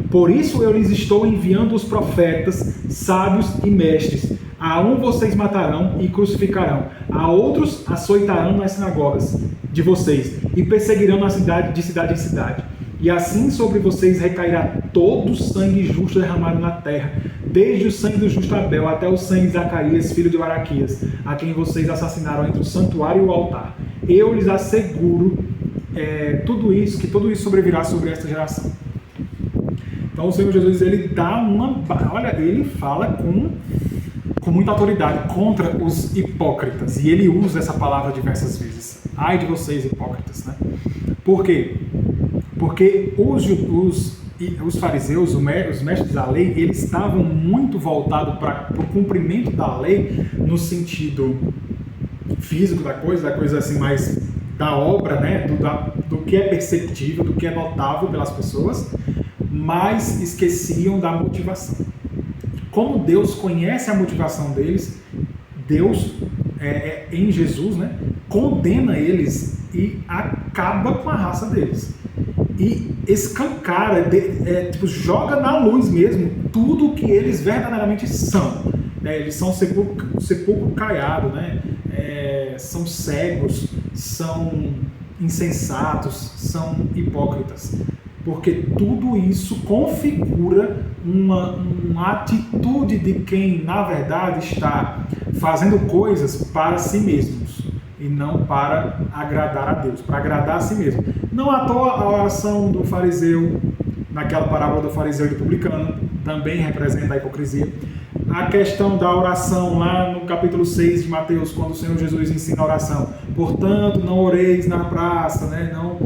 Speaker 1: Por isso eu lhes estou enviando os profetas, sábios e mestres. A um vocês matarão e crucificarão, a outros açoitarão nas sinagogas de vocês e perseguirão na cidade, de cidade em cidade. E assim sobre vocês recairá todo o sangue justo derramado na terra, desde o sangue do justo Abel até o sangue de Zacarias, filho de Baraquias, a quem vocês assassinaram entre o santuário e o altar. Eu lhes asseguro tudo isso sobrevirá sobre esta geração. Então o Senhor Jesus, ele fala com muita autoridade contra os hipócritas, e ele usa essa palavra diversas vezes. Ai de vocês, hipócritas, né? Por quê? Porque os fariseus, os mestres da lei, eles estavam muito voltados para o cumprimento da lei no sentido físico da coisa assim, mais da obra, né? do que é perceptível, do que é notável pelas pessoas, mas esqueciam da motivação. Como Deus conhece a motivação deles, Deus, em Jesus, né, condena eles e acaba com a raça deles. E escancara, joga na luz mesmo tudo o que eles verdadeiramente são. Eles são sepulcro caiado, né? São cegos, são insensatos, são hipócritas. Porque tudo isso configura uma atitude de quem, na verdade, está fazendo coisas para si mesmos e não para agradar a Deus, para agradar a si mesmo. Não à toa a oração do fariseu, naquela parábola do fariseu e do publicano, também representa a hipocrisia. A questão da oração lá no capítulo 6 de Mateus, quando o Senhor Jesus ensina a oração. Portanto, não oreis na praça, né? Não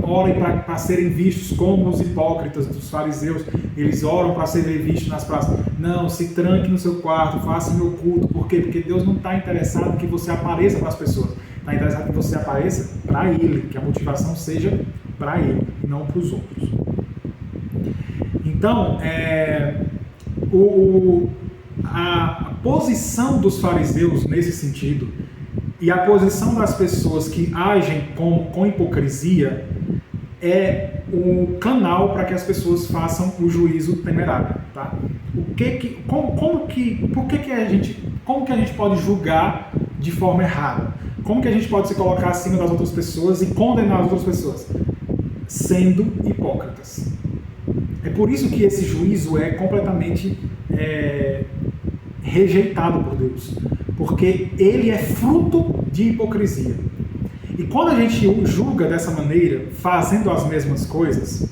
Speaker 1: orem para serem vistos como os hipócritas dos fariseus. Eles oram para serem vistos nas praças. Não, se tranque no seu quarto, faça o meu culto. Por quê? Porque Deus não está interessado que você apareça para as pessoas. Está interessado que você apareça para Ele, que a motivação seja para Ele, e não para os outros. Então, a posição dos fariseus nesse sentido e a posição das pessoas que agem com hipocrisia é o canal para que as pessoas façam o juízo temerário, tá? Como que a gente pode julgar de forma errada? Como que a gente pode se colocar acima das outras pessoas e condenar as outras pessoas? Sendo hipócritas. É por isso que esse juízo é completamente rejeitado por Deus, porque ele é fruto de hipocrisia. E quando a gente julga dessa maneira, fazendo as mesmas coisas,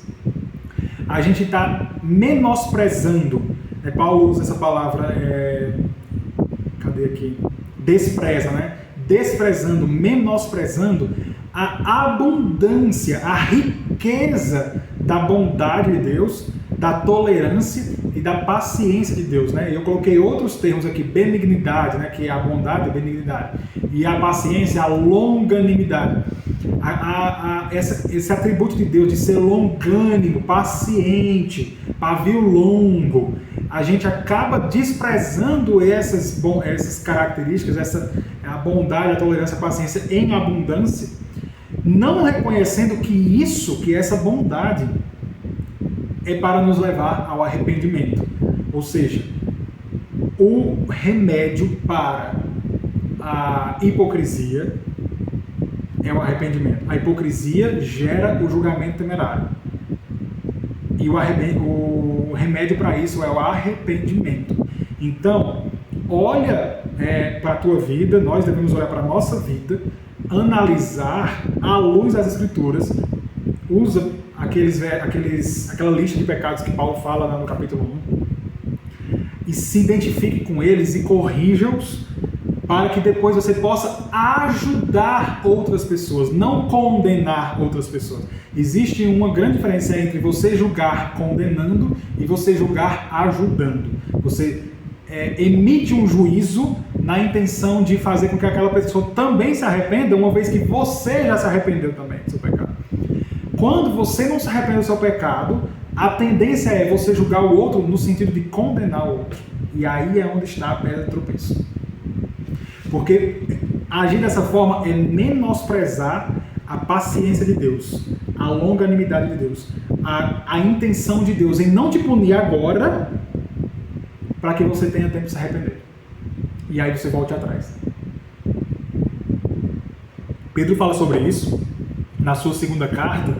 Speaker 1: a gente está menosprezando. Paulo usa essa palavra, cadê aqui? Despreza, né? Desprezando, menosprezando a abundância, a riqueza da bondade de Deus, da tolerância e da paciência de Deus, né? Eu coloquei outros termos aqui, benignidade, né? Que é a bondade, a benignidade, e a paciência, a longanimidade. Esse atributo de Deus de ser longânimo, paciente, pavio longo, a gente acaba desprezando essas características, a bondade, a tolerância, a paciência em abundância, não reconhecendo que essa bondade é para nos levar ao arrependimento. Ou seja, o remédio para a hipocrisia é o arrependimento. A hipocrisia gera o julgamento temerário. E o remédio para isso é o arrependimento. Então, olha para a tua vida, nós devemos olhar para a nossa vida, analisar à luz das Escrituras, usa aquela lista de pecados que Paulo fala no capítulo 1, e se identifique com eles e corrija-os, para que depois você possa ajudar outras pessoas, não condenar outras pessoas. Existe uma grande diferença entre você julgar condenando e você julgar ajudando. Você emite um juízo na intenção de fazer com que aquela pessoa também se arrependa, uma vez que você já se arrependeu também do seu pecado. Quando você não se arrepende do seu pecado, a tendência é você julgar o outro no sentido de condenar o outro. E aí é onde está a pedra de tropeço. Porque agir dessa forma é menosprezar a paciência de Deus, a longanimidade de Deus, a intenção de Deus em não te punir agora, para que você tenha tempo de se arrepender. E aí você volte atrás. Pedro fala sobre isso na sua segunda carta.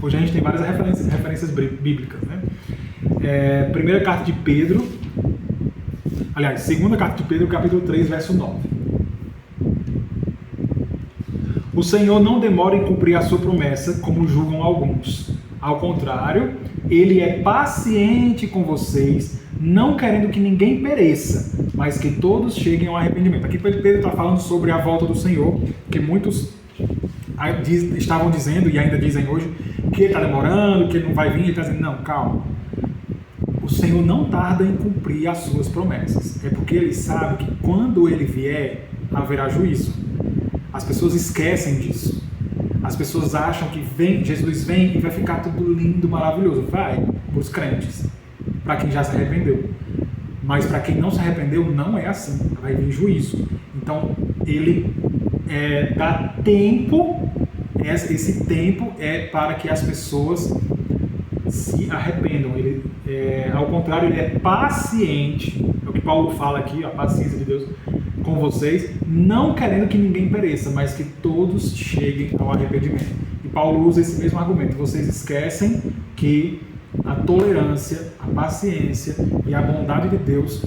Speaker 1: Hoje a gente tem várias referências bíblicas, né? Primeira carta de Pedro, aliás, segunda carta de Pedro, capítulo 3, verso 9. O Senhor não demora em cumprir a sua promessa, como julgam alguns. Ao contrário, Ele é paciente com vocês, não querendo que ninguém pereça, mas que todos cheguem ao arrependimento. Aqui Pedro está falando sobre a volta do Senhor, que muitos estavam dizendo, e ainda dizem hoje, que Ele está demorando, que Ele não vai vir. Ele está dizendo, não, calma. O Senhor não tarda em cumprir as suas promessas. É porque Ele sabe que quando Ele vier, haverá juízo. As pessoas esquecem disso. As pessoas acham que Jesus vem e vai ficar tudo lindo, maravilhoso. Vai, para os crentes, para quem já se arrependeu. Mas para quem não se arrependeu, não é assim. Vai vir juízo. Então, Ele dá tempo, esse tempo é para que as pessoas se arrependam. Ele, ao contrário, Ele é paciente. É o que Paulo fala aqui, a paciência de Deus com vocês, não querendo que ninguém pereça, mas que todos cheguem ao arrependimento. E Paulo usa esse mesmo argumento. Vocês esquecem que a tolerância, a paciência e a bondade de Deus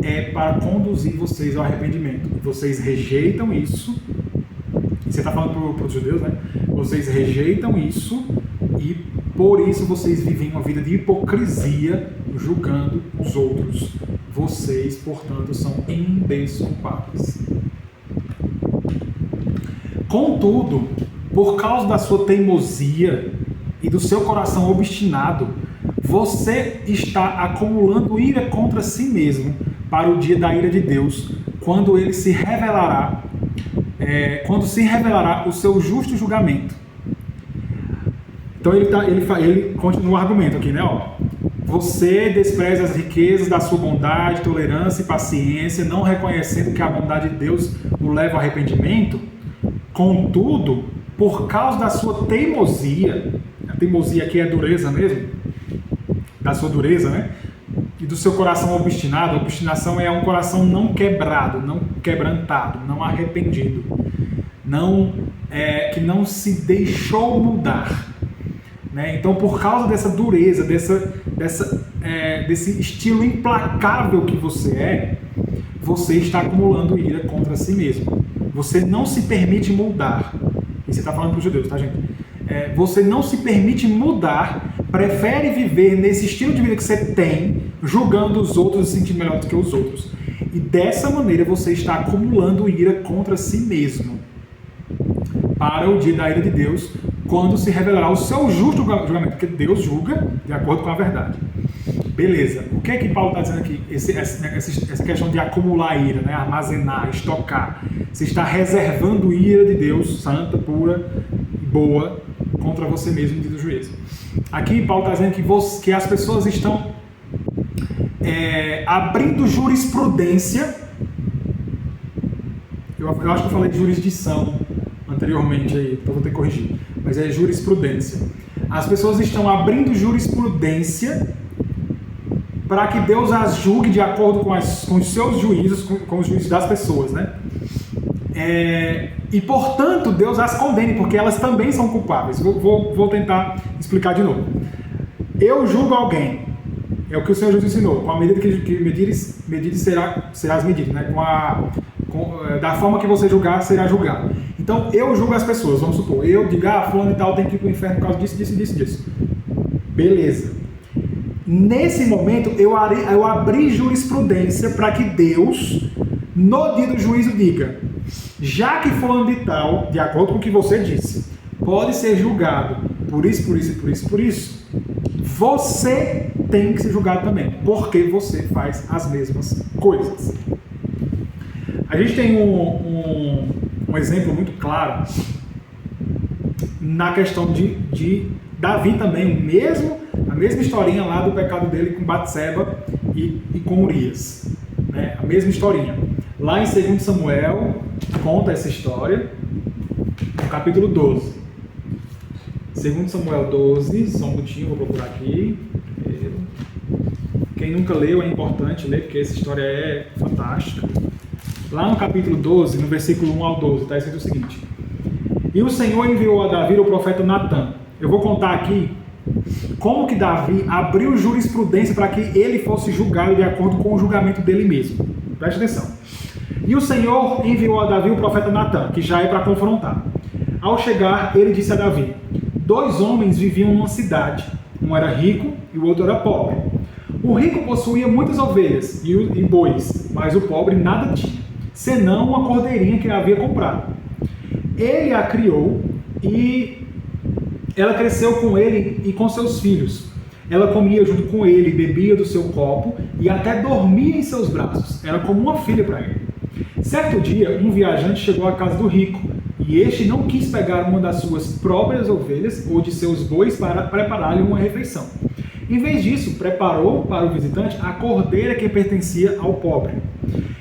Speaker 1: é para conduzir vocês ao arrependimento. Vocês rejeitam isso. Você está falando para os judeus, né? Vocês rejeitam isso e por isso vocês vivem uma vida de hipocrisia, julgando os outros. Vocês, portanto, são indesculpáveis. Contudo, por causa da sua teimosia e do seu coração obstinado, você está acumulando ira contra si mesmo para o dia da ira de Deus, quando ele se revelará, o seu justo julgamento. Então ele continua o argumento aqui, né? Você despreza as riquezas da sua bondade, tolerância e paciência, não reconhecendo que a bondade de Deus o leva ao arrependimento. Contudo, por causa da sua teimosia, a teimosia aqui é a dureza mesmo, da sua dureza, né? E do seu coração obstinado. A obstinação é um coração não quebrado, não quebrantado, não arrependido, que não se deixou mudar. Então, por causa dessa dureza, desse estilo implacável que você está acumulando ira contra si mesmo. Você não se permite mudar. E você está falando para os judeus, tá, gente? Você não se permite mudar, prefere viver nesse estilo de vida que você tem, julgando os outros e se sentindo melhor do que os outros. E dessa maneira você está acumulando ira contra si mesmo, para o dia da ira de Deus, quando se revelará o seu justo julgamento, porque Deus julga de acordo com a verdade. Beleza. O que é que Paulo está dizendo aqui? Essa questão de acumular ira, né? Armazenar, estocar. Você está reservando ira de Deus, santa, pura, boa, contra você mesmo, diz o juízo. Aqui Paulo está dizendo que as pessoas estão abrindo jurisprudência. Eu acho que eu falei de jurisdição anteriormente aí, então vou ter que corrigir. Mas é jurisprudência. As pessoas estão abrindo jurisprudência para que Deus as julgue de acordo com os seus juízos, com os juízos das pessoas, né? E portanto Deus as condene, porque elas também são culpáveis. Vou tentar explicar de novo. Eu julgo alguém, é o que o Senhor Jesus ensinou, com a medida que medires serás medido, né? Da forma que você julgar, será julgado. Então eu julgo as pessoas, vamos supor, eu digo, fulano e tal tem que ir para o inferno por causa disso. Beleza. Nesse momento eu abri jurisprudência para que Deus, no dia do juízo, diga: já que fulano de tal, de acordo com o que você disse, pode ser julgado por isso, você tem que ser julgado também, porque você faz as mesmas coisas. A gente tem um exemplo muito claro na questão de Davi também, a mesma historinha lá do pecado dele com Batseba e com Urias, né? A mesma historinha. Lá em 2 Samuel conta essa história, no capítulo 12. 2 Samuel 12, só um minutinho, vou procurar aqui. Quem nunca leu, é importante ler, porque essa história é fantástica. Lá no capítulo 12, no versículo 1 ao 12, está escrito o seguinte: E o Senhor enviou a Davi o profeta Natã. Eu vou contar aqui como que Davi abriu jurisprudência para que ele fosse julgado de acordo com o julgamento dele mesmo. Preste atenção. E o Senhor enviou a Davi o profeta Natã, que já é para confrontar. Ao chegar, ele disse a Davi: 2 homens viviam numa cidade. Um era rico e o outro era pobre. O rico possuía muitas ovelhas e bois, mas o pobre nada tinha, senão uma cordeirinha que havia comprado. Ele a criou e ela cresceu com ele e com seus filhos. Ela comia junto com ele, bebia do seu copo e até dormia em seus braços. Era como uma filha para ele. Certo dia, um viajante chegou à casa do rico e este não quis pegar uma das suas próprias ovelhas ou de seus bois para preparar-lhe uma refeição. Em vez disso, preparou para o visitante a cordeira que pertencia ao pobre.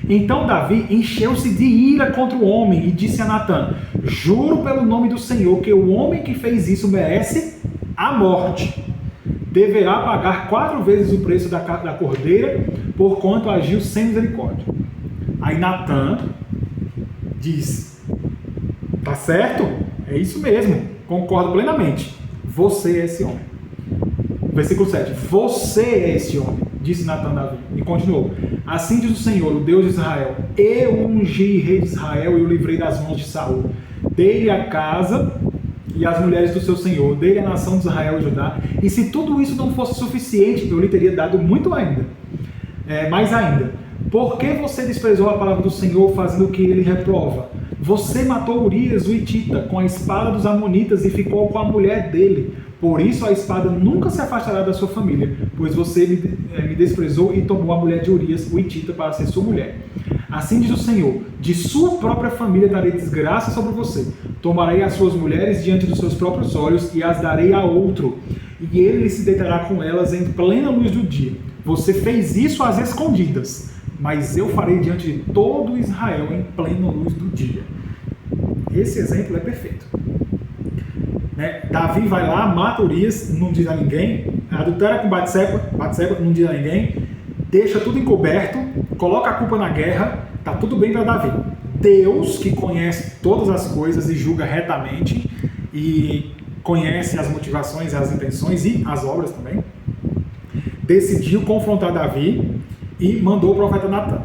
Speaker 1: Então Davi encheu-se de ira contra o homem e disse a Natã: Juro pelo nome do Senhor que o homem que fez isso merece a morte. Deverá pagar 4 vezes o preço da cordeira, porquanto agiu sem misericórdia. Aí Natã diz: Tá certo? É isso mesmo, concordo plenamente. Você é esse homem. Versículo 7. Você é esse homem, disse Natã a Davi. E continuou: Assim diz o Senhor, o Deus de Israel: Eu ungi rei de Israel e o livrei das mãos de Saul. Dei-lhe a casa e as mulheres do seu senhor, dei-lhe a nação de Israel e Judá. E se tudo isso não fosse suficiente, eu lhe teria dado muito ainda. Mais ainda. Por que você desprezou a palavra do Senhor, fazendo o que ele reprova? Você matou Urias, o Hitita, com a espada dos amonitas e ficou com a mulher dele. Por isso a espada nunca se afastará da sua família, pois você me desprezou e tomou a mulher de Urias, o Hitita, para ser sua mulher. Assim diz o Senhor: de sua própria família darei desgraça sobre você. Tomarei as suas mulheres diante dos seus próprios olhos e as darei a outro, e ele se deitará com elas em plena luz do dia. Você fez isso às escondidas, mas eu farei diante de todo Israel em plena luz do dia. Esse exemplo é perfeito. Davi vai lá, mata Urias, não diz a ninguém, adultera com Batseba, não diz a ninguém, deixa tudo encoberto, coloca a culpa na guerra, tá tudo bem para Davi. Deus, que conhece todas as coisas e julga retamente, e conhece as motivações, as intenções e as obras também, decidiu confrontar Davi e mandou o profeta Natã.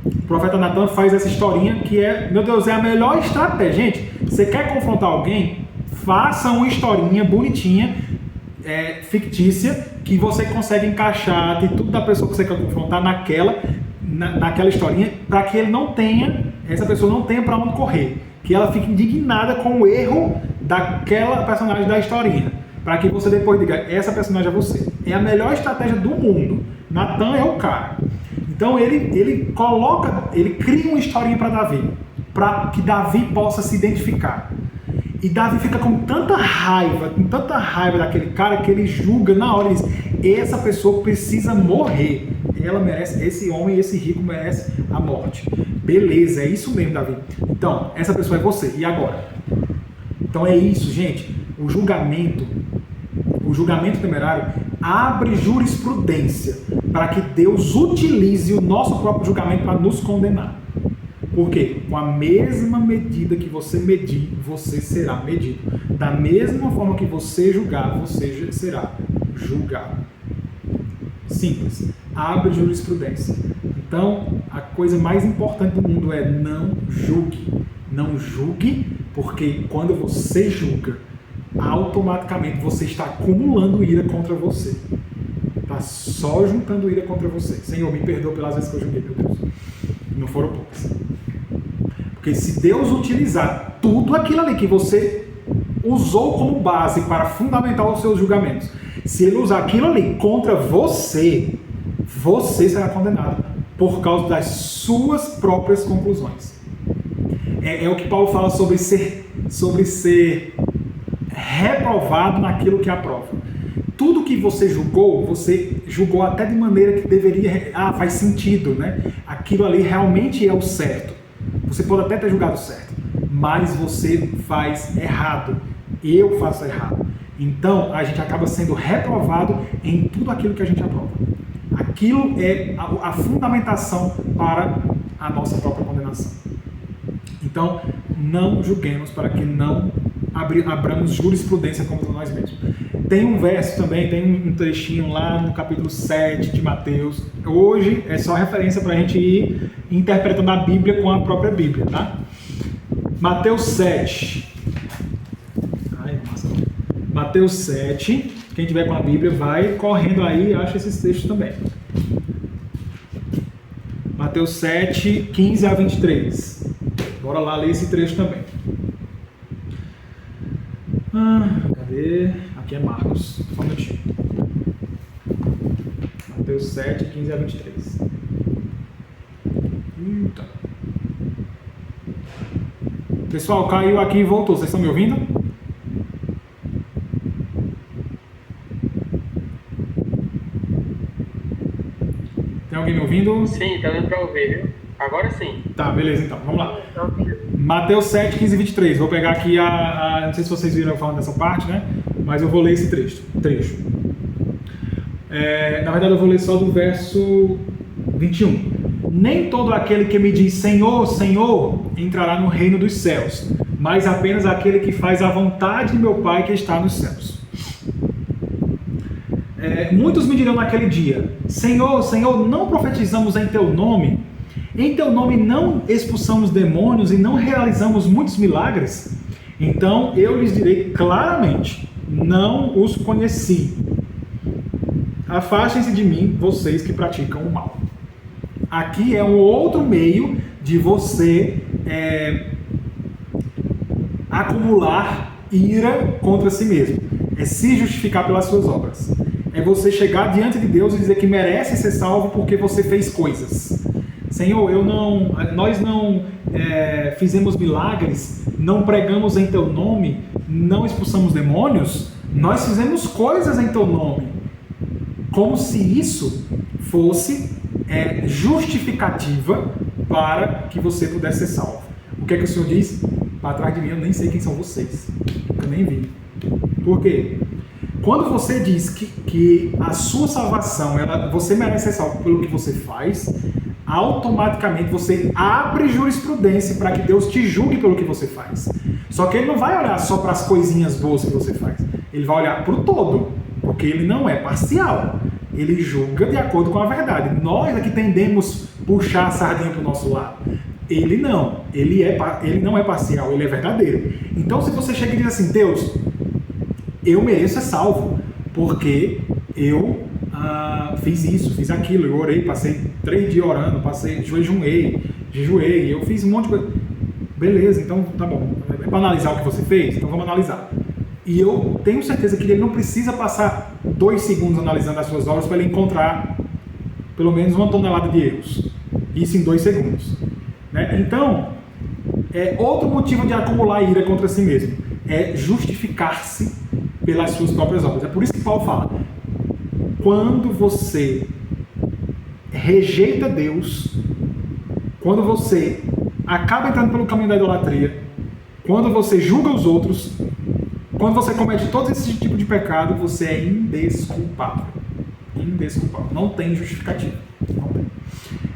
Speaker 1: O profeta Natã faz essa historinha que meu Deus, é a melhor estratégia. Gente, você quer confrontar alguém? Faça uma historinha bonitinha, fictícia, que você consegue encaixar a atitude da pessoa que você quer confrontar naquela historinha, para que essa pessoa não tenha para onde correr, que ela fique indignada com o erro daquela personagem da historinha, para que você depois diga: essa personagem é você. É a melhor estratégia do mundo. Natã é o cara. Então ele cria uma historinha para Davi, para que Davi possa se identificar. E Davi fica com tanta raiva daquele cara, que ele julga na hora e diz: essa pessoa precisa morrer. Ela merece, esse homem, esse rico merece a morte. Beleza, é isso mesmo, Davi. Então, essa pessoa é você. E agora? Então é isso, gente. O julgamento temerário abre jurisprudência para que Deus utilize o nosso próprio julgamento para nos condenar. Por quê? Com a mesma medida que você medir, você será medido. Da mesma forma que você julgar, você será julgado. Simples. Abre jurisprudência. Então, a coisa mais importante do mundo é: não julgue. Não julgue, porque quando você julga, automaticamente você está acumulando ira contra você. Está só juntando ira contra você. Senhor, me perdoa pelas vezes que eu julguei, meu Deus. Não foram poucas. Porque se Deus utilizar tudo aquilo ali que você usou como base para fundamentar os seus julgamentos, se Ele usar aquilo ali contra você, você será condenado por causa das suas próprias conclusões. É o que Paulo fala sobre ser reprovado naquilo que aprova. Tudo que você julgou até de maneira que deveria, faz sentido, né? Aquilo ali realmente é o certo. Você pode até ter julgado certo, mas você faz errado. Eu faço errado. Então, a gente acaba sendo reprovado em tudo aquilo que a gente aprova. Aquilo é a fundamentação para a nossa própria condenação. Então, não julguemos para que não abramos jurisprudência contra nós mesmos. Tem um verso também, tem um trechinho lá no capítulo 7 de Mateus. Hoje é só referência para a gente ir interpretando a Bíblia com a própria Bíblia, tá? Mateus 7. Mateus 7. Quem tiver com a Bíblia vai correndo aí e acha esses textos também. Mateus 7, 15 a 23. Bora lá ler esse trecho também. Cadê? Aqui é Marcos. Só um minutinho. Mateus 7, 15 a 23. Eita. Pessoal, caiu aqui e voltou. Vocês estão me ouvindo? Tem alguém me ouvindo?
Speaker 2: Sim, tá dando para ouvir, viu? Agora sim.
Speaker 1: Tá, beleza então. Vamos lá. Mateus 7, 15 e 23. Vou pegar aqui não sei se vocês viram eu falando dessa parte, né? Mas eu vou ler esse trecho. Na verdade, eu vou ler só do verso 21. Nem todo aquele que me diz Senhor, Senhor, entrará no reino dos céus, mas apenas aquele que faz a vontade de meu Pai que está nos céus. Muitos me dirão naquele dia: Senhor, Senhor, não profetizamos em teu nome? Em teu nome não expulsamos demônios e não realizamos muitos milagres? Então eu lhes direi claramente: não os conheci. Afastem-se de mim, vocês que praticam o mal. Aqui é um outro meio de você acumular ira contra si mesmo. É se justificar pelas suas obras. É você chegar diante de Deus e dizer que merece ser salvo porque você fez coisas. Senhor, nós não fizemos milagres, não pregamos em teu nome, não expulsamos demônios, nós fizemos coisas em teu nome. Como se isso fosse justificativa para que você pudesse ser salvo. O que é que o Senhor diz? Para trás de mim, eu nem sei quem são vocês. Eu nem vi. Por quê? Quando você diz que a sua salvação, você merece ser salvo pelo que você faz, automaticamente você abre jurisprudência para que Deus te julgue pelo que você faz. Só que Ele não vai olhar só para as coisinhas boas que você faz. Ele vai olhar para o todo, porque Ele não é parcial. Ele julga de acordo com a verdade. Nós é que tendemos a puxar a sardinha para o nosso lado. Ele não. Ele não é parcial, Ele é verdadeiro. Então, se você chega e diz assim: Deus, eu mereço ser salvo, porque eu fiz isso, fiz aquilo, eu orei, passei 3 dias orando, jejuei, eu fiz um monte de coisa. Beleza, então tá bom. É para analisar o que você fez? Então vamos analisar. E eu tenho certeza que ele não precisa passar 2 segundos analisando as suas obras para ele encontrar pelo menos 1 tonelada de erros. Isso em 2 segundos. Né? Então, outro motivo de acumular ira contra si mesmo é justificar-se pelas suas próprias obras. É por isso que Paulo fala: quando você rejeita Deus, quando você acaba entrando pelo caminho da idolatria, quando você julga os outros, quando você comete todo esse tipo de pecado, você é indesculpável. Indesculpável. Não tem justificativa. Não tem.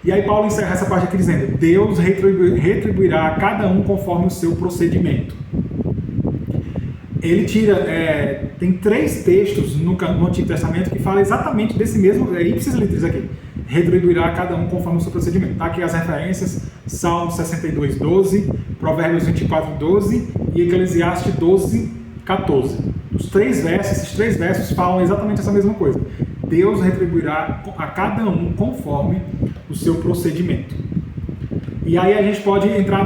Speaker 1: E aí Paulo encerra essa parte aqui dizendo: Deus retribuirá a cada um conforme o seu procedimento. Ele tem 3 textos no Antigo Testamento que falam exatamente desse mesmo, ipsis litteris aqui. Retribuirá a cada um conforme o seu procedimento. Está aqui as referências: Salmo 62, 12, Provérbios 24, 12 e Eclesiastes 12, 14. Esses 3 versos falam exatamente essa mesma coisa. Deus retribuirá a cada um conforme o seu procedimento. E aí a gente pode entrar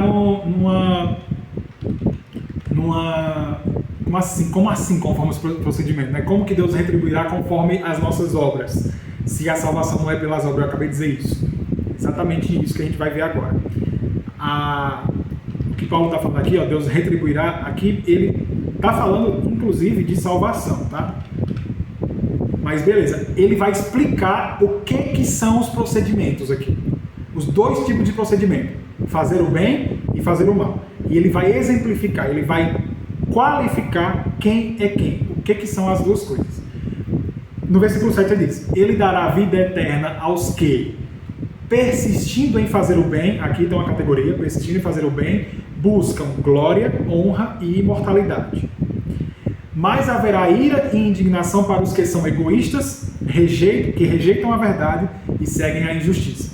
Speaker 1: como assim conforme o procedimento? Né? Como que Deus retribuirá conforme as nossas obras? Se a salvação não é pelas obras, eu acabei de dizer isso. Exatamente isso que a gente vai ver agora. O que Paulo está falando aqui, Deus retribuirá, aqui ele está falando inclusive de salvação, tá? Mas beleza, ele vai explicar o que são os procedimentos aqui. Os 2 tipos de procedimento: fazer o bem e e fazer o mal. E ele vai exemplificar, ele vai qualificar quem é quem, o que são as duas coisas. No versículo 7 ele diz: ele dará vida eterna aos que, persistindo em fazer o bem, aqui tem uma categoria, persistindo em fazer o bem, buscam glória, honra e imortalidade. Mas haverá ira e indignação para os que são egoístas, que rejeitam a verdade e seguem a injustiça.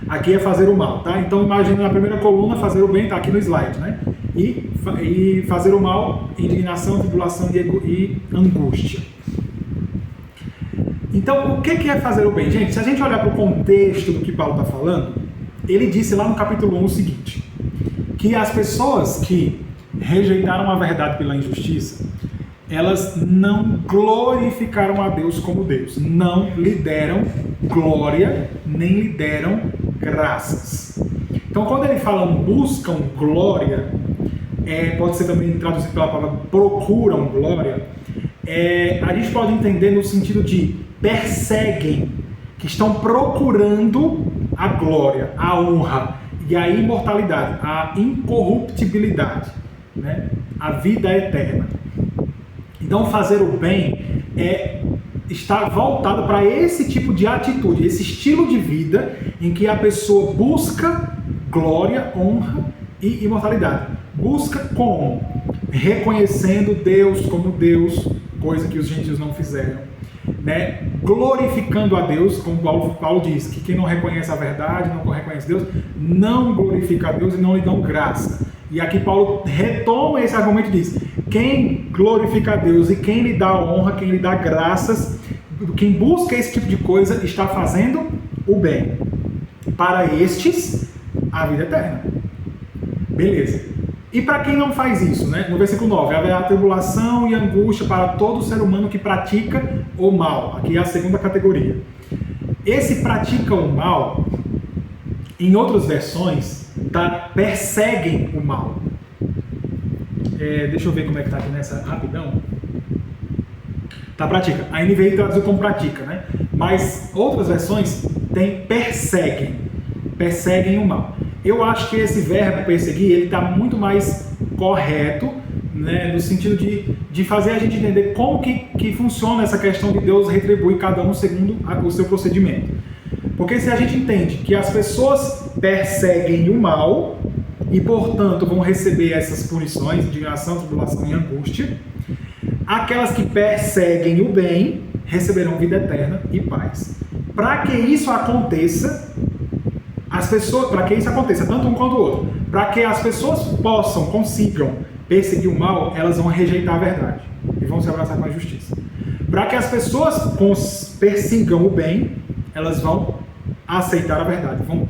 Speaker 1: Aqui é fazer o mal, tá? Então imagina na primeira coluna fazer o bem, tá aqui no slide, né? E fazer o mal, indignação, tribulação e angústia. Então, o que é fazer o bem? Gente, se a gente olhar para o contexto do que Paulo está falando, ele disse lá no capítulo 1 o seguinte, que as pessoas que rejeitaram a verdade pela injustiça, elas não glorificaram a Deus como Deus, não lhe deram glória, nem lhe deram graças. Então, quando ele fala buscam glória, pode ser também traduzido pela palavra procuram glória, a gente pode entender no sentido de perseguem, que estão procurando a glória, a honra e a imortalidade, a incorruptibilidade, né? A vida eterna. Então, fazer o bem está voltado para esse tipo de atitude, esse estilo de vida em que a pessoa busca glória, honra e imortalidade. Busca como? Reconhecendo Deus como Deus, coisa que os gentios não fizeram, né? Glorificando a Deus, como Paulo diz, que quem não reconhece a verdade, não reconhece Deus, não glorifica a Deus e não lhe dão graça. E aqui Paulo retoma esse argumento e diz: quem glorifica a Deus e quem lhe dá honra, quem lhe dá graças, quem busca esse tipo de coisa está fazendo o bem. Para estes, a vida eterna. Beleza. E para quem não faz isso, né? No versículo 9, haverá tribulação e angústia para todo ser humano que pratica o mal. Aqui é a segunda categoria. Esse pratica o mal, em outras versões, perseguem o mal. Deixa eu ver como é que está aqui nessa, rapidão. Pratica. A NVI traduziu como pratica, né? Mas outras versões tem perseguem o mal. Eu acho que esse verbo perseguir, ele está muito mais correto, né, no sentido de fazer a gente entender como que funciona essa questão de Deus retribuir cada um segundo o seu procedimento. Porque se a gente entende que as pessoas perseguem o mal e, portanto, vão receber essas punições, indignação, tribulação e angústia, aquelas que perseguem o bem receberão vida eterna e paz. Para que isso aconteça, tanto um quanto o outro, para que as pessoas consigam perseguir o mal, elas vão rejeitar a verdade e vão se abraçar com a justiça. Para que as pessoas persigam o bem, elas vão aceitar a verdade, vão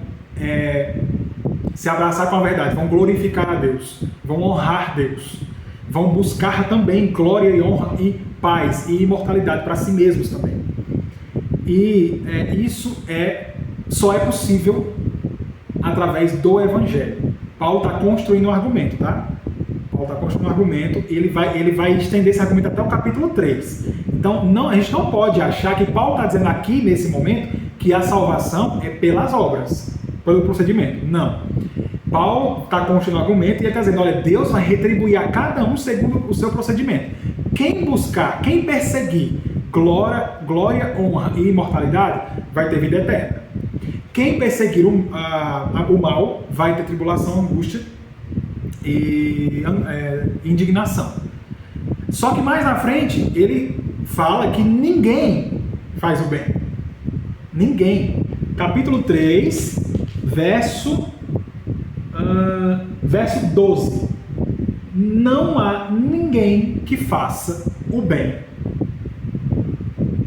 Speaker 1: se abraçar com a verdade, vão glorificar a Deus, vão honrar Deus, vão buscar também glória e honra e paz e imortalidade para si mesmos também. E isso só é possível através do Evangelho. Paulo está construindo um argumento, tá? Paulo está construindo um argumento e ele vai estender esse argumento até o capítulo 3. Então, a gente não pode achar que Paulo está dizendo aqui, nesse momento, que a salvação é pelas obras, pelo procedimento. Não. Paulo está construindo um argumento e ele está dizendo, olha, Deus vai retribuir a cada um segundo o seu procedimento. Quem perseguir glória, honra e imortalidade, vai ter vida eterna. Quem perseguir o mal vai ter tribulação, angústia e indignação. Só que mais na frente ele fala que ninguém faz o bem. Ninguém. Capítulo 3, verso 12. Não há ninguém que faça o bem.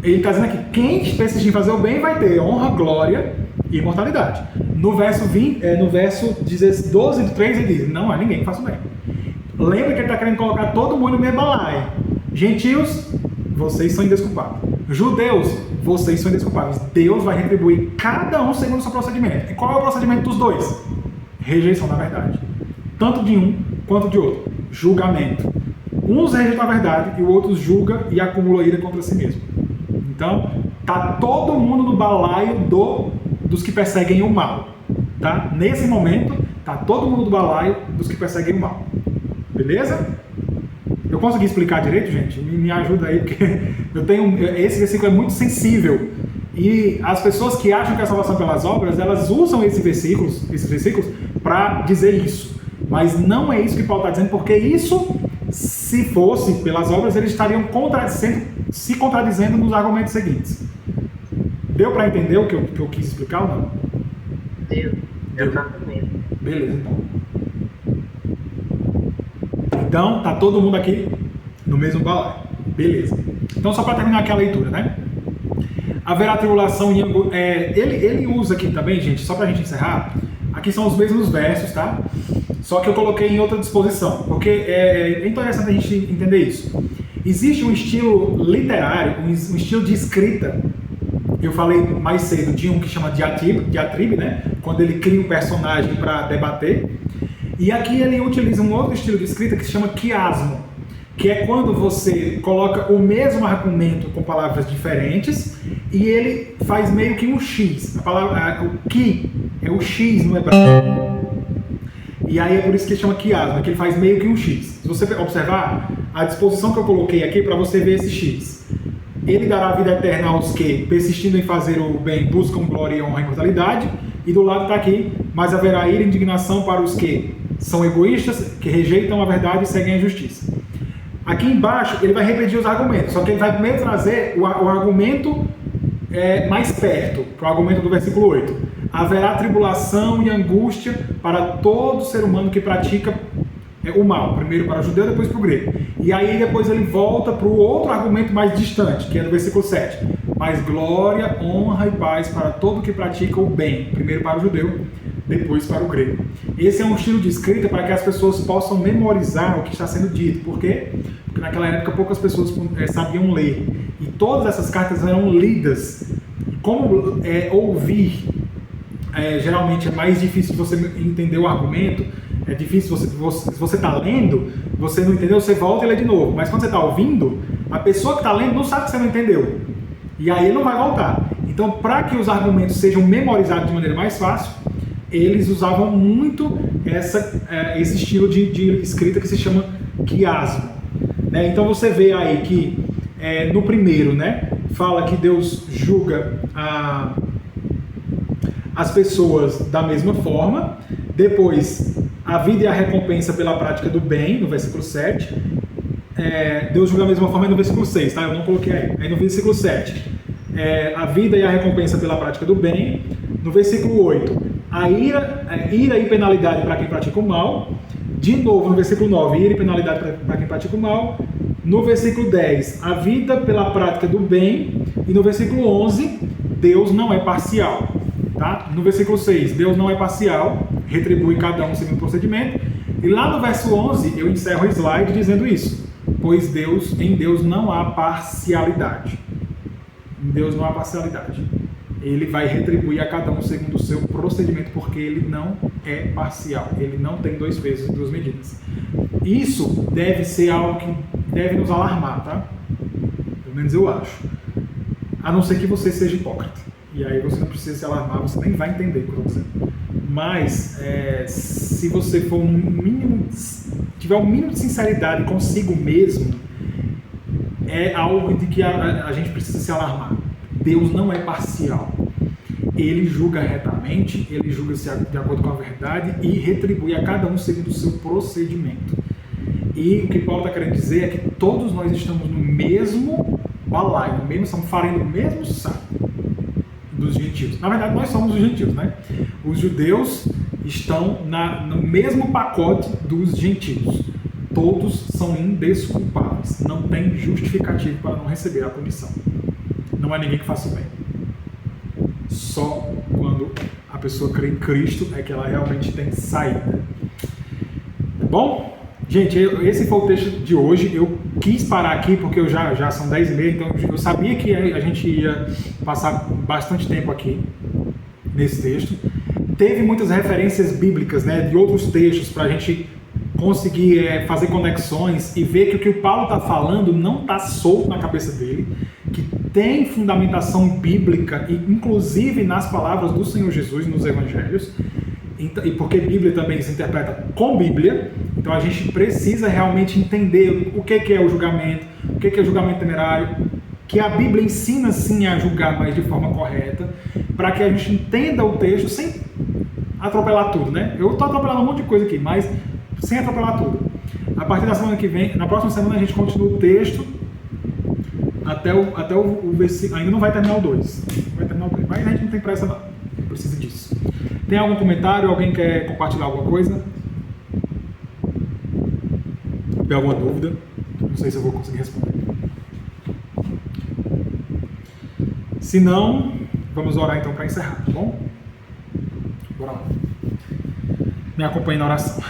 Speaker 1: Ele está dizendo aqui, quem persistir em fazer o bem vai ter honra, glória e imortalidade. No verso 12 do 3 ele diz, não há ninguém que faça o bem. Lembra que ele está querendo colocar todo mundo no mesmo balaio. Gentios, vocês são indesculpáveis. Judeus, vocês são indesculpáveis. Deus vai retribuir cada um segundo o seu procedimento. E qual é o procedimento dos dois? Rejeição da verdade. Tanto de um quanto de outro. Julgamento. Uns rejeitam a verdade e o outro julga e acumula ira contra si mesmo. Então, está todo mundo no balaio dos que perseguem o mal. Tá? Nesse momento, está todo mundo do balaio dos que perseguem o mal. Beleza? Eu consegui explicar direito, gente? Me ajuda aí, porque esse versículo é muito sensível. E as pessoas que acham que é a salvação pelas obras, elas usam esses versículos para dizer isso. Mas não é isso que Paulo está dizendo, porque isso, se fosse pelas obras, eles estariam se contradizendo nos argumentos seguintes. Deu para entender o que eu quis explicar ou não?
Speaker 2: Deu. Exatamente.
Speaker 1: Beleza, então. Então, tá todo mundo aqui no mesmo balaio. Beleza. Então, só para terminar aqui a leitura, né? Haverá tribulação em ele usa aqui também, gente, só para a gente encerrar, aqui são os mesmos versos, tá? Só que eu coloquei em outra disposição, porque é interessante a gente entender isso. Existe um estilo literário, um estilo de escrita. Eu falei mais cedo de um que chama diatribe, né? Quando ele cria um personagem para debater. E aqui ele utiliza um outro estilo de escrita que se chama quiasmo, que é quando você coloca o mesmo argumento com palavras diferentes e ele faz meio que um X. O que é o X no hebraico. E aí é por isso que ele chama quiasmo, que ele faz meio que um X. Se você observar, a disposição que eu coloquei aqui para você ver esse X. Ele dará vida eterna aos que, persistindo em fazer o bem, buscam glória, honra e imortalidade. E do lado está aqui, mas haverá ira e indignação para os que são egoístas, que rejeitam a verdade e seguem a justiça. Aqui embaixo ele vai repetir os argumentos, só que ele vai primeiro trazer o argumento mais perto, para o argumento do versículo 8. Haverá tribulação e angústia para todo ser humano que pratica o mal, primeiro para o judeu, depois para o grego. E aí depois ele volta para o outro argumento mais distante, que é no versículo 7. Mas glória, honra e paz para todo que pratica o bem, primeiro para o judeu, depois para o grego. Esse é um estilo de escrita para que as pessoas possam memorizar o que está sendo dito. Por quê? Porque naquela época poucas pessoas sabiam ler. E todas essas cartas eram lidas. Como ouvir geralmente é mais difícil de você entender o argumento, é difícil, se você está lendo, você não entendeu, você volta e lê de novo. Mas quando você está ouvindo, a pessoa que está lendo não sabe que você não entendeu. E aí ele não vai voltar. Então, para que os argumentos sejam memorizados de maneira mais fácil, eles usavam muito esse estilo de escrita que se chama quiasmo. Né? Então você vê aí que no primeiro, né, fala que Deus julga as pessoas da mesma forma. Depois, a vida e a recompensa pela prática do bem, no versículo 7. Deus julga da mesma forma no versículo 6, tá? Eu não coloquei aí. Aí no versículo 7, a vida e a recompensa pela prática do bem. No versículo 8, a ira e penalidade para quem pratica o mal. De novo, no versículo 9, ira e penalidade para quem pratica o mal. No versículo 10, a vida pela prática do bem. E no versículo 11, Deus não é parcial. Tá? No versículo 6, Deus não é parcial, retribui cada um segundo o procedimento. E lá no verso 11, eu encerro o slide dizendo isso. Pois em Deus não há parcialidade. Em Deus não há parcialidade. Ele vai retribuir a cada um segundo o seu procedimento, porque ele não é parcial. Ele não tem dois pesos e duas medidas. Isso deve ser algo que deve nos alarmar, tá? Pelo menos eu acho. A não ser que você seja hipócrita. E aí você não precisa se alarmar, você nem vai entender o que eu estou dizendo. Mas, se você for tiver um mínimo de sinceridade consigo mesmo, é algo de que a gente precisa se alarmar. Deus não é parcial. Ele julga retamente, ele julga de acordo com a verdade e retribui a cada um segundo o seu procedimento. E o que Paulo está querendo dizer é que todos nós estamos no mesmo balaio, estamos farendo o mesmo saco dos gentios. Na verdade, nós somos os gentios, né? Os judeus estão no mesmo pacote dos gentios. Todos são indesculpáveis. Não tem justificativo para não receber a punição. Não há ninguém que faça o bem. Só quando a pessoa crê em Cristo é que ela realmente tem saída. Tá bom? Gente, esse foi o texto de hoje. Eu quis parar aqui porque já são 10h30, então eu sabia que a gente ia passar bastante tempo aqui nesse texto. Teve muitas referências bíblicas, né, de outros textos para a gente conseguir fazer conexões e ver que o que o Paulo está falando não está solto na cabeça dele, que tem fundamentação bíblica, inclusive nas palavras do Senhor Jesus nos Evangelhos. e porque Bíblia também se interpreta com Bíblia, então a gente precisa realmente entender o que é o julgamento, o que é o julgamento temerário, que a Bíblia ensina sim a julgar, mas de forma correta, para que a gente entenda o texto sem atropelar tudo, né? Eu estou atropelando um monte de coisa aqui, mas sem atropelar tudo. A partir da semana que vem, na próxima semana a gente continua o texto até o versículo. Ainda não vai terminar o 2. Vai terminar o 2, mas a gente não tem pressa não. Não precisa disso. Tem algum comentário? Alguém quer compartilhar alguma coisa? Tem alguma dúvida? Não sei se eu vou conseguir responder. Se não, vamos orar então para encerrar, tá bom? Bora lá. Me acompanhe na oração.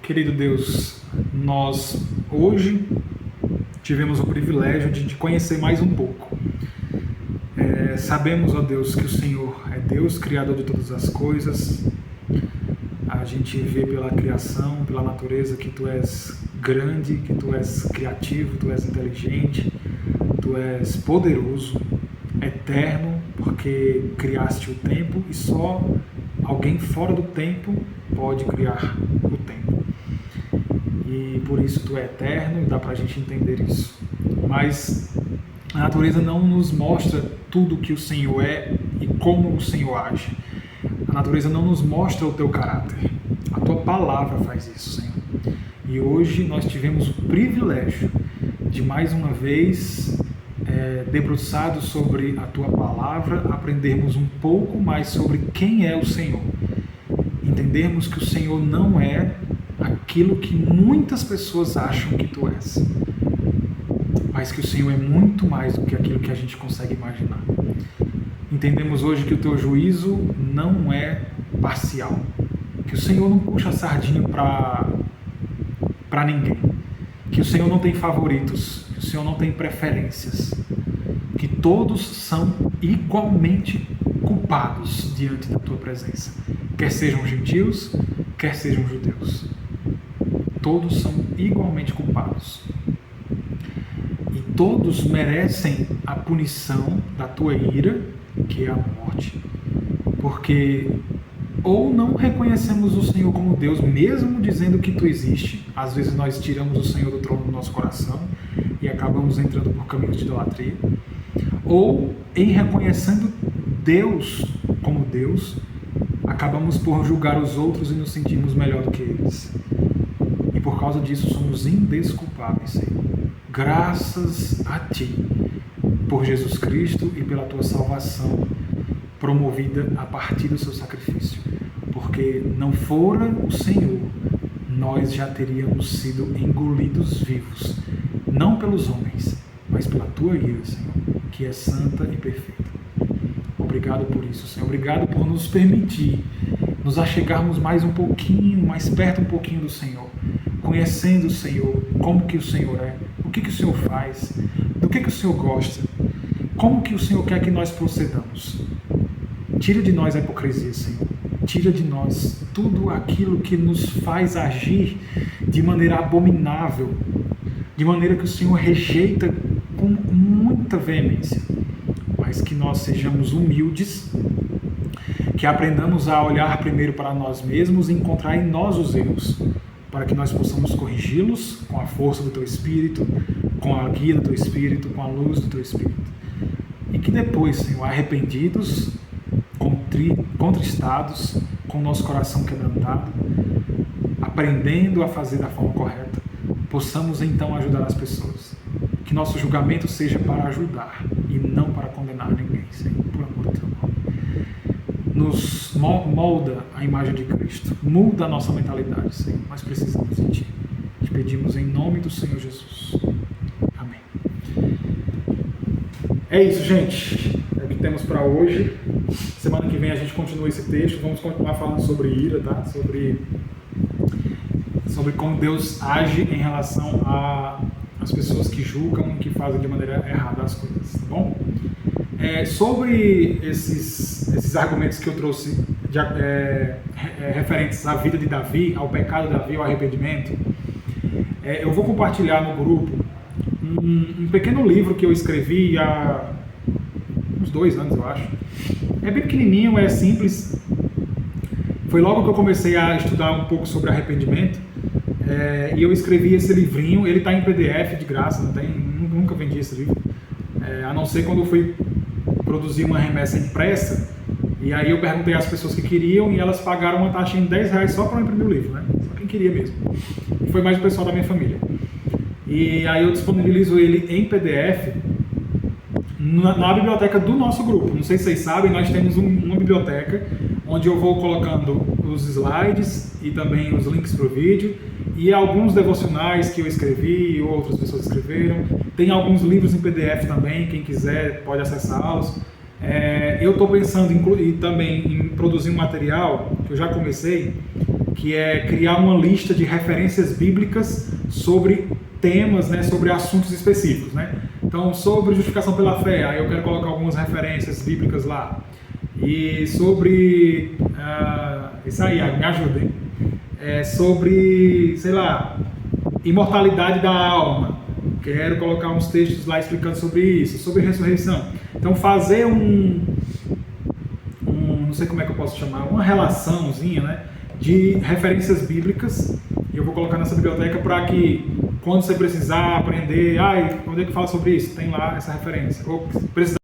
Speaker 1: Querido Deus, nós hoje tivemos o privilégio de te conhecer mais um pouco. Sabemos, ó Deus, que o Senhor é Deus, Criador de todas as coisas. A gente vê pela criação, pela natureza, que Tu és grande, que Tu és criativo, Tu és inteligente, Tu és poderoso, eterno, porque criaste o tempo e só alguém fora do tempo pode criar o tempo. E por isso Tu é eterno e dá pra gente entender isso. Mas a natureza não nos mostra tudo que o Senhor é e como o Senhor age. A natureza não nos mostra o Teu caráter. A Tua palavra faz isso, Senhor. E hoje nós tivemos o privilégio de mais uma vez, debruçados sobre a Tua palavra, aprendermos um pouco mais sobre quem é o Senhor. Entendermos que o Senhor não é aquilo que muitas pessoas acham que Tu és, mas que o Senhor é muito mais do que aquilo que a gente consegue imaginar. Entendemos hoje que o Teu juízo não é parcial, que o Senhor não puxa a sardinha para ninguém, que o Senhor não tem favoritos, que o Senhor não tem preferências, que todos são igualmente culpados diante da Tua presença, quer sejam gentios, quer sejam judeus. Todos são igualmente culpados. E todos merecem a punição da Tua ira, que é a morte, porque ou não reconhecemos o Senhor como Deus, mesmo dizendo que Tu existe. Às vezes nós tiramos o Senhor do trono do nosso coração e acabamos entrando por caminhos de idolatria. Ou, em reconhecendo Deus como Deus, acabamos por julgar os outros e nos sentirmos melhor do que eles. E por causa disso somos indesculpáveis, Senhor. Graças a Ti, por Jesus Cristo e pela Tua salvação, promovida a partir do Seu sacrifício. Porque não fora o Senhor, nós já teríamos sido engolidos vivos, não pelos homens, mas pela Tua ira, Senhor, que é santa e perfeita. Obrigado por isso, Senhor. Obrigado por nos permitir nos achegarmos mais um pouquinho, mais perto um pouquinho do Senhor, conhecendo o Senhor, como que o Senhor é, o que o Senhor faz, do que o Senhor gosta, como que o Senhor quer que nós procedamos. Tira de nós a hipocrisia, Senhor. Tira de nós tudo aquilo que nos faz agir de maneira abominável, de maneira que o Senhor rejeita com muita veemência, mas que nós sejamos humildes, que aprendamos a olhar primeiro para nós mesmos e encontrar em nós os erros, para que nós possamos corrigi-los com a força do Teu Espírito, com a guia do Teu Espírito, com a luz do Teu Espírito. E que depois, Senhor, arrependidos, contristados, com o nosso coração quebrantado, aprendendo a fazer da forma correta, possamos então ajudar as pessoas. Que nosso julgamento seja para ajudar e não para condenar ninguém, Senhor, por amor do Teu nome. Nos molda a imagem de Cristo, muda a nossa mentalidade, Senhor. Nós precisamos de Ti. Te pedimos em nome do Senhor Jesus. Amém. É isso, gente. É o que temos para hoje. Semana que vem a gente continua esse texto. Vamos continuar falando sobre ira, tá? Sobre como Deus age em relação às pessoas que julgam, que fazem de maneira errada as coisas, tá bom? Sobre esses argumentos que eu trouxe referentes à vida de Davi, ao pecado de Davi, ao arrependimento, eu vou compartilhar no grupo um pequeno livro que eu escrevi há uns 2 anos, eu acho. É bem pequenininho, é simples, foi logo que eu comecei a estudar um pouco sobre arrependimento, e eu escrevi esse livrinho. Ele está em PDF de graça, nunca vendi esse livro, a não ser quando eu fui produzir uma remessa impressa, e aí eu perguntei às pessoas que queriam e elas pagaram uma taxa de R$10 só para imprimir o livro, né? Só quem queria mesmo. E foi mais o pessoal da minha família. E aí eu disponibilizo ele em PDF na biblioteca do nosso grupo. Não sei se vocês sabem, nós temos uma biblioteca onde eu vou colocando os slides e também os links para o vídeo e alguns devocionais que eu escrevi e outras pessoas escreveram. Tem alguns livros em PDF também, quem quiser pode acessá-los. Eu estou pensando também em produzir um material que eu já comecei, que é criar uma lista de referências bíblicas sobre temas, né, sobre assuntos específicos, né? Então, sobre justificação pela fé, aí eu quero colocar algumas referências bíblicas lá. E sobre... isso aí, me ajudem. Sobre, sei lá, imortalidade da alma. Quero colocar uns textos lá explicando sobre isso, sobre ressurreição. Então, fazer não sei como é que eu posso chamar, uma relaçãozinha, né, de referências bíblicas. Eu vou colocar nessa biblioteca para que, quando você precisar aprender, onde é que fala sobre isso? Tem lá essa referência. Ou precisar